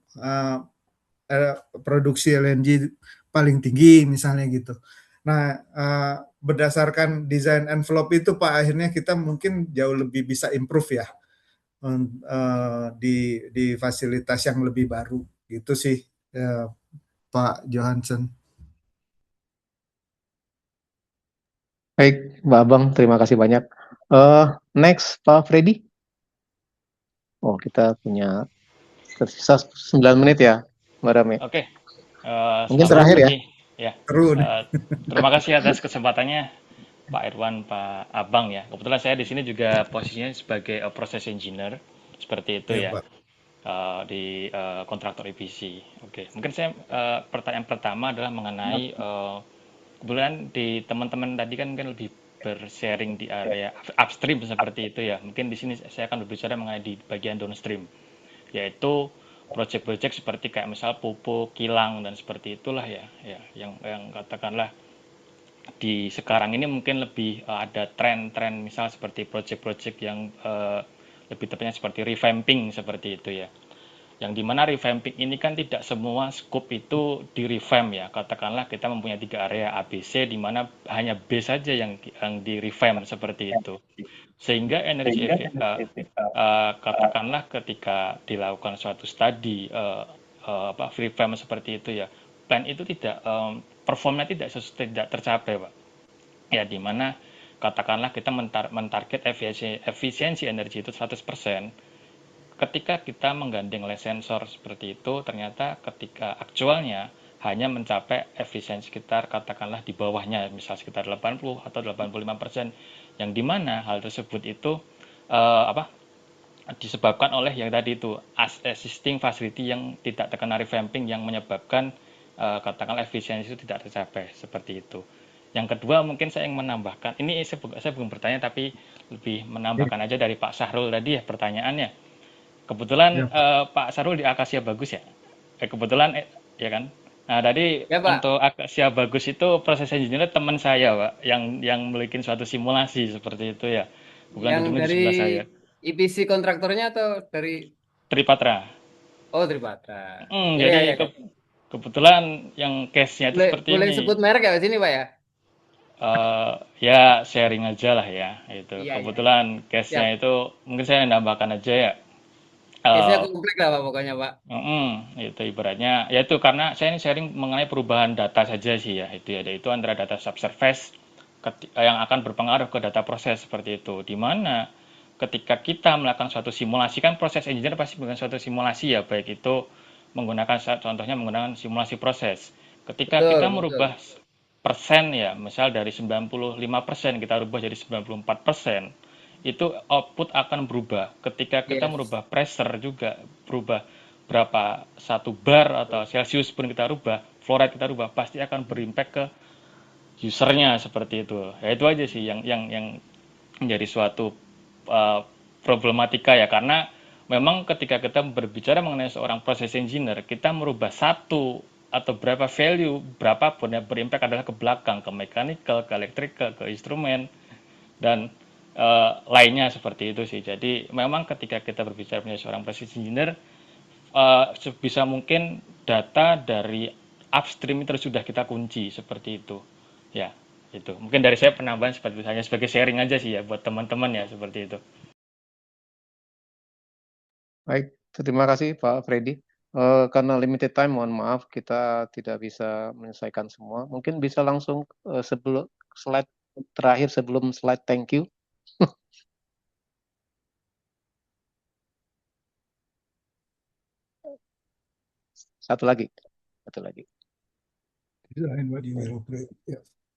produksi LNG paling tinggi misalnya gitu. Nah, berdasarkan desain envelope itu Pak, akhirnya kita mungkin jauh lebih bisa improve ya di fasilitas yang lebih baru gitu sih Pak Johansen. Baik, Mbak Abang, terima kasih banyak. Next, Pak Freddy. Oh, kita punya tersisa 9 menit ya, Mbak Rame. Oke. Mungkin Selamat terakhir pagi. Ya. Terima kasih atas kesempatannya Pak Irwan, Pak Abang ya. Kebetulan saya di sini juga posisinya sebagai process engineer seperti itu ya. Di kontraktor EPC. Oke. Mungkin saya pertanyaan pertama adalah mengenai kebetulan di teman-teman tadi kan mungkin lebih bersharing di area upstream seperti itu ya. Mungkin di sini saya akan berbicara mengenai di bagian downstream, yaitu proyek-proyek seperti kayak misal pupuk, kilang dan seperti itulah ya, yang katakanlah di sekarang ini mungkin lebih ada tren-tren misal seperti proyek-proyek yang lebih tepatnya seperti revamping seperti itu ya. Yang dimana revamping ini kan tidak semua scope itu di revamp ya. Katakanlah kita mempunyai 3 area ABC di mana hanya B saja yang di revamp seperti itu. Sehingga energi katakanlah ketika dilakukan suatu studi revamp seperti itu ya, plan itu tidak performnya tidak tercapai Pak. Ya dimana katakanlah kita mentarget efisiensi energi itu 100%, ketika kita menggandeng oleh sensor seperti itu, ternyata ketika aktualnya hanya mencapai efisiensi sekitar katakanlah di bawahnya, misal sekitar 80 atau 85%, yang dimana hal tersebut itu disebabkan oleh yang tadi itu existing facility yang tidak terkena revamping yang menyebabkan katakanlah efisiensi itu tidak tercapai seperti itu. Yang kedua mungkin saya ingin menambahkan, ini saya belum bertanya tapi lebih menambahkan aja dari Pak Syahrul tadi ya pertanyaannya. Kebetulan Pak Syahrul di Akasia Bagus ya. Kebetulan ya kan. Nah tadi Ya Pak, untuk Akasia Bagus itu proses engineer teman saya Pak yang memiliki suatu simulasi seperti itu ya. Bukan yang duduknya di dari sebelah saya. EPC kontraktornya atau dari Tripatra. Tripatra. Ya, Jadi ya, ya. kebetulan yang case-nya itu seperti Boleh ini. sebut merek ya di sini Pak ya? Ya sharing aja lah ya. Itu Iya, iya. kebetulan case-nya itu mungkin saya nambahkan aja ya. Case-nya komplek lah Pak pokoknya Pak. Itu ibaratnya ya itu karena saya ini sharing mengenai perubahan data saja sih ya itu ya yaitu antara data subsurface yang akan berpengaruh ke data proses seperti itu di mana ketika kita melakukan suatu simulasi kan proses engineer pasti melakukan suatu simulasi ya baik itu contohnya menggunakan simulasi proses ketika Betul, kita betul. merubah persen ya misal dari 95% kita rubah jadi 94%, itu output akan berubah. Ketika kita Yes. merubah pressure juga berubah berapa 1 bar atau Celsius pun kita rubah, flow rate kita rubah, pasti akan berimpact ke usernya seperti itu. Ya itu aja sih yang menjadi suatu problematika ya karena memang ketika kita berbicara mengenai seorang process engineer, kita merubah satu atau berapa value berapapun yang berimpact adalah ke belakang, ke mechanical, ke electrical, ke instrumen dan lainnya seperti itu sih. Jadi memang ketika kita berbicara mengenai seorang process engineer, sebisa mungkin data dari upstream itu sudah kita kunci seperti itu. Ya, itu. Mungkin dari saya penambahan seperti itu hanya sebagai sharing aja sih ya buat teman-teman ya seperti itu. Baik, terima kasih Pak Freddy. Karena limited time, mohon maaf kita tidak bisa menyelesaikan semua. Mungkin bisa langsung sebelum slide terakhir sebelum slide thank you. Satu lagi.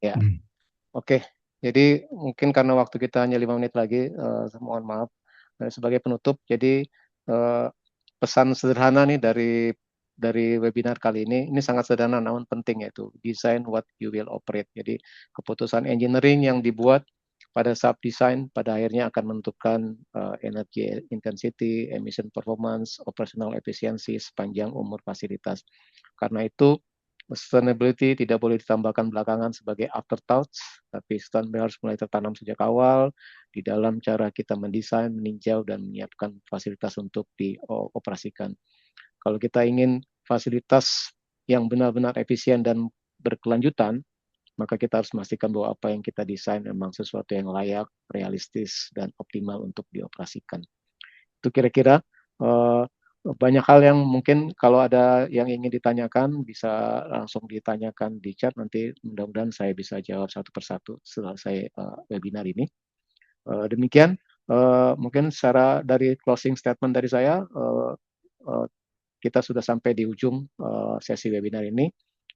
Ya, oke. Jadi mungkin karena waktu kita hanya 5 menit lagi, mohon maaf. Sebagai penutup, jadi pesan sederhana nih dari webinar kali ini sangat sederhana namun penting yaitu design what you will operate. Jadi keputusan engineering yang dibuat pada saat desain pada akhirnya akan menentukan energy intensity, emission performance, operational efficiency sepanjang umur fasilitas. Karena itu sustainability tidak boleh ditambahkan belakangan sebagai afterthoughts, tapi sustainability harus mulai tertanam sejak awal di dalam cara kita mendesain, meninjau, dan menyiapkan fasilitas untuk dioperasikan. Kalau kita ingin fasilitas yang benar-benar efisien dan berkelanjutan, maka kita harus memastikan bahwa apa yang kita desain memang sesuatu yang layak, realistis, dan optimal untuk dioperasikan. Itu kira-kira banyak hal yang mungkin kalau ada yang ingin ditanyakan bisa langsung ditanyakan di chat, nanti mudah-mudahan saya bisa jawab satu persatu setelah saya webinar ini. Demikian mungkin secara dari closing statement dari saya, kita sudah sampai di ujung sesi webinar ini.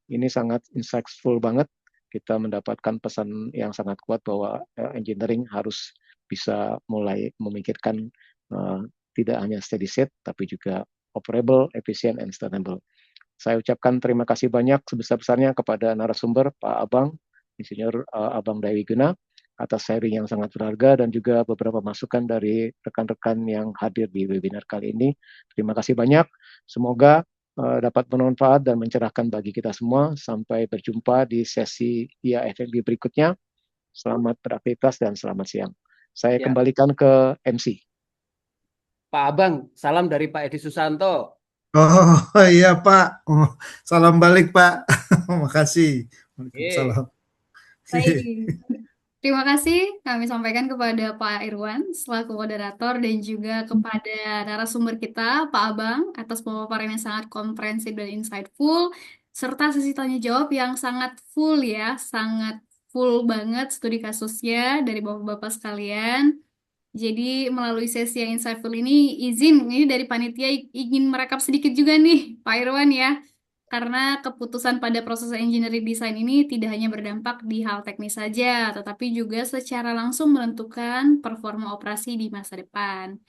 Ini sangat insightful banget. Kita mendapatkan pesan yang sangat kuat bahwa engineering harus bisa mulai memikirkan tidak hanya steady state, tapi juga operable, efisien, and sustainable. Saya ucapkan terima kasih banyak sebesar-besarnya kepada narasumber Pak Abang, Insinyur Abang Daya Wiguna, atas sharing yang sangat berharga dan juga beberapa masukan dari rekan-rekan yang hadir di webinar kali ini. Terima kasih banyak. Semoga dapat bermanfaat dan mencerahkan bagi kita semua. Sampai berjumpa di sesi IAFMB berikutnya. Selamat beraktivitas dan selamat siang. Saya kembalikan ke MC. Pak Abang, salam dari Pak Edi Susanto. Oh iya Pak, salam balik Pak. Makasih. Waalaikumsalam. Baik. Terima kasih kami sampaikan kepada Pak Irwan selaku moderator dan juga kepada narasumber kita Pak Abang atas pemaparan yang sangat komprehensif dan insightful serta sesi tanya jawab yang sangat full ya, sangat full banget studi kasusnya dari bapak-bapak sekalian. Jadi melalui sesi yang insightful ini dari panitia ingin merekap sedikit juga nih Pak Irwan ya. Karena keputusan pada proses engineering design ini tidak hanya berdampak di hal teknis saja, tetapi juga secara langsung menentukan performa operasi di masa depan.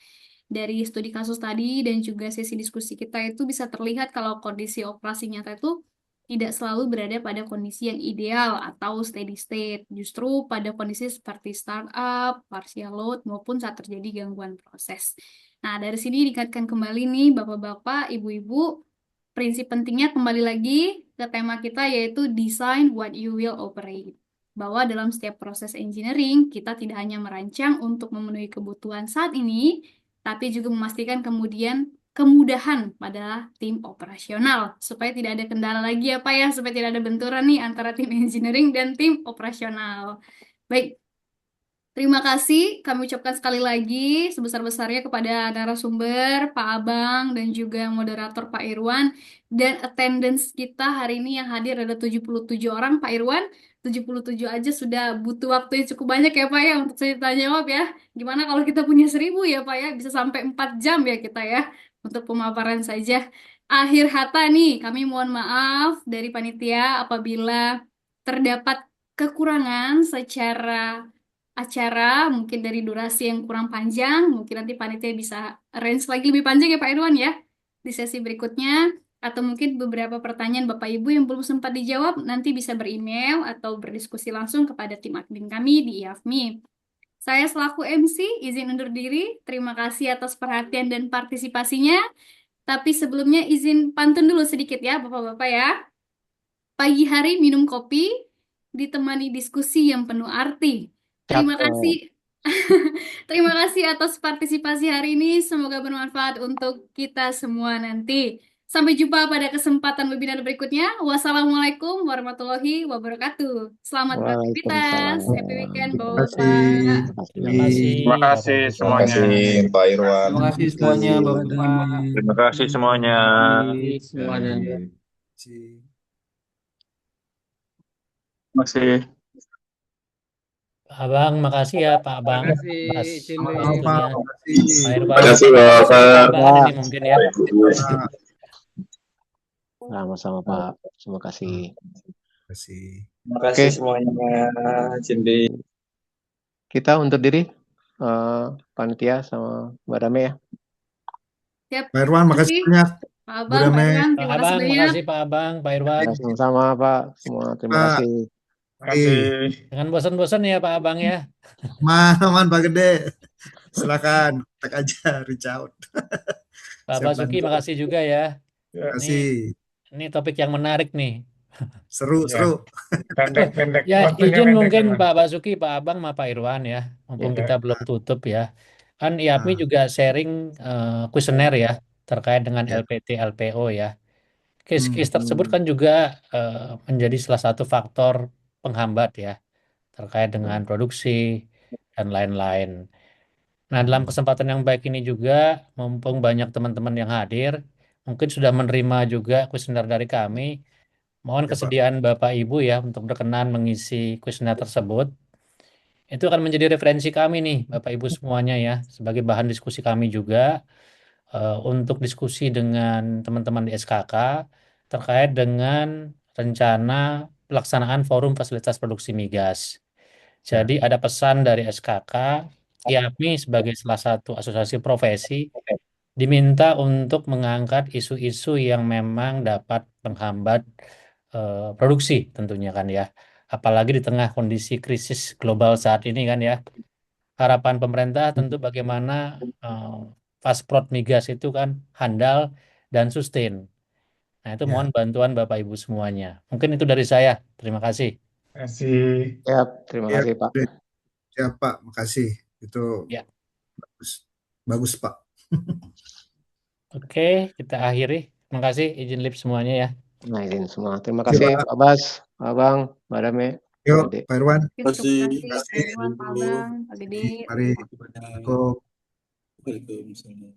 Dari studi kasus tadi dan juga sesi diskusi kita itu bisa terlihat kalau kondisi operasi nyata itu tidak selalu berada pada kondisi yang ideal atau steady state. Justru pada kondisi seperti startup, partial load, maupun saat terjadi gangguan proses. Nah, dari sini diingatkan kembali nih Bapak-Bapak, Ibu-Ibu, prinsip pentingnya kembali lagi ke tema kita yaitu design what you will operate. Bahwa dalam setiap proses engineering, kita tidak hanya merancang untuk memenuhi kebutuhan saat ini, tapi juga memastikan kemudian kemudahan pada tim operasional supaya tidak ada kendala lagi ya Pak ya, supaya tidak ada benturan nih antara tim engineering dan tim operasional. Baik, terima kasih kami ucapkan sekali lagi sebesar-besarnya kepada narasumber Pak Abang dan juga moderator Pak Irwan, dan attendance kita hari ini yang hadir ada 77 orang Pak Irwan. 77 aja sudah butuh waktu yang cukup banyak ya Pak ya untuk saya tanya jawab ya. Gimana kalau kita punya 1000 ya Pak ya, bisa sampai 4 jam ya kita ya untuk pemaparan saja. Akhir kata nih, kami mohon maaf dari panitia apabila terdapat kekurangan secara acara, mungkin dari durasi yang kurang panjang, mungkin nanti panitia bisa arrange lagi lebih panjang ya Pak Irwan ya, di sesi berikutnya, atau mungkin beberapa pertanyaan Bapak Ibu yang belum sempat dijawab, nanti bisa beremail atau berdiskusi langsung kepada tim admin kami di IAFMI. Saya selaku MC, izin undur diri, terima kasih atas perhatian dan partisipasinya, tapi sebelumnya izin pantun dulu sedikit ya Bapak-Bapak ya. Pagi hari minum kopi, ditemani diskusi yang penuh arti. Terima kasih. Terima kasih atas partisipasi hari ini. Semoga bermanfaat untuk kita semua nanti. Sampai jumpa pada kesempatan webinar berikutnya. Wassalamualaikum warahmatullahi wabarakatuh. Selamat beraktivitas. Waalaikumsalam. Happy weekend, Terima Bapak. Terima kasih Terima kasih Bapak Ibu Terima semuanya. kasih Pak Irwan. Terima kasih semuanya Bapak-Bapak. Terima kasih semuanya. Terima kasih semuanya. Terima kasih. Pak Abang, makasih ya Pak Abang Terima kasih, atas izin waktunya. Pak Irwan, Terima kasih Bapak. tambahan ini mungkin ya. Sama-sama Pak. Terima kasih. Terima kasih semuanya, Cindy. Kita undur diri, panitia sama Mbak Dame ya. Siap. Pak Irwan, makasih banyak. Pak Abang, Pak Irwan, Pak terima kasih Abang, banyak. makasih Pak Abang, Pak Irwan. Sama-sama Pak. Semua terima kasih. Terima kasih. Jangan bosan-bosan ya Pak Abang ya. Man, Pak Gede. Silakan, kontak aja, reach out. Pak Siap Basuki, bantu. makasih juga ya. Terima kasih. Ini topik yang menarik nih. Seru. Pendek-pendek. Ya, Waktunya izin pendek, mungkin Irwan. Pak Basuki, Pak Abang, sama Pak Irwan ya. Mumpung Ya. kita belum tutup ya. Kan IAPMI juga sharing kuesioner ya terkait dengan Ya. LPT, LPO ya. Case-case tersebut kan juga menjadi salah satu faktor penghambat ya terkait dengan produksi dan lain-lain. Nah, dalam kesempatan yang baik ini juga, mumpung banyak teman-teman yang hadir, mungkin sudah menerima juga kuesioner dari kami. Mohon Ya, Pak. kesediaan Bapak Ibu ya untuk berkenan mengisi kuesioner tersebut. Itu akan menjadi referensi kami nih, Bapak Ibu semuanya ya, sebagai bahan diskusi kami juga untuk diskusi dengan teman-teman di SKK terkait dengan rencana pelaksanaan forum fasilitas produksi migas. Jadi ada pesan dari SKK, IAPMI sebagai salah satu asosiasi profesi diminta untuk mengangkat isu-isu yang memang dapat menghambat produksi tentunya kan ya. Apalagi di tengah kondisi krisis global saat ini kan ya. Harapan pemerintah tentu bagaimana Fastprod migas itu kan handal dan sustain. Nah, itu mohon bantuan Bapak Ibu semuanya. Mungkin itu dari saya. Terima kasih. Terima kasih. Ya, terima kasih Pak. Ya Pak, makasih. Itu Ya. bagus Pak. Oke, kita akhiri. Terima kasih izin lip semuanya ya. Nah, izin semua. Terima kasih Pak Bas, Pak Abang, Mbak Dame. Yuk, Pak Irwan. Terima kasih, Pak Irwan, Pak Abang, Pak Gede. Mari. Waalaikumsalam.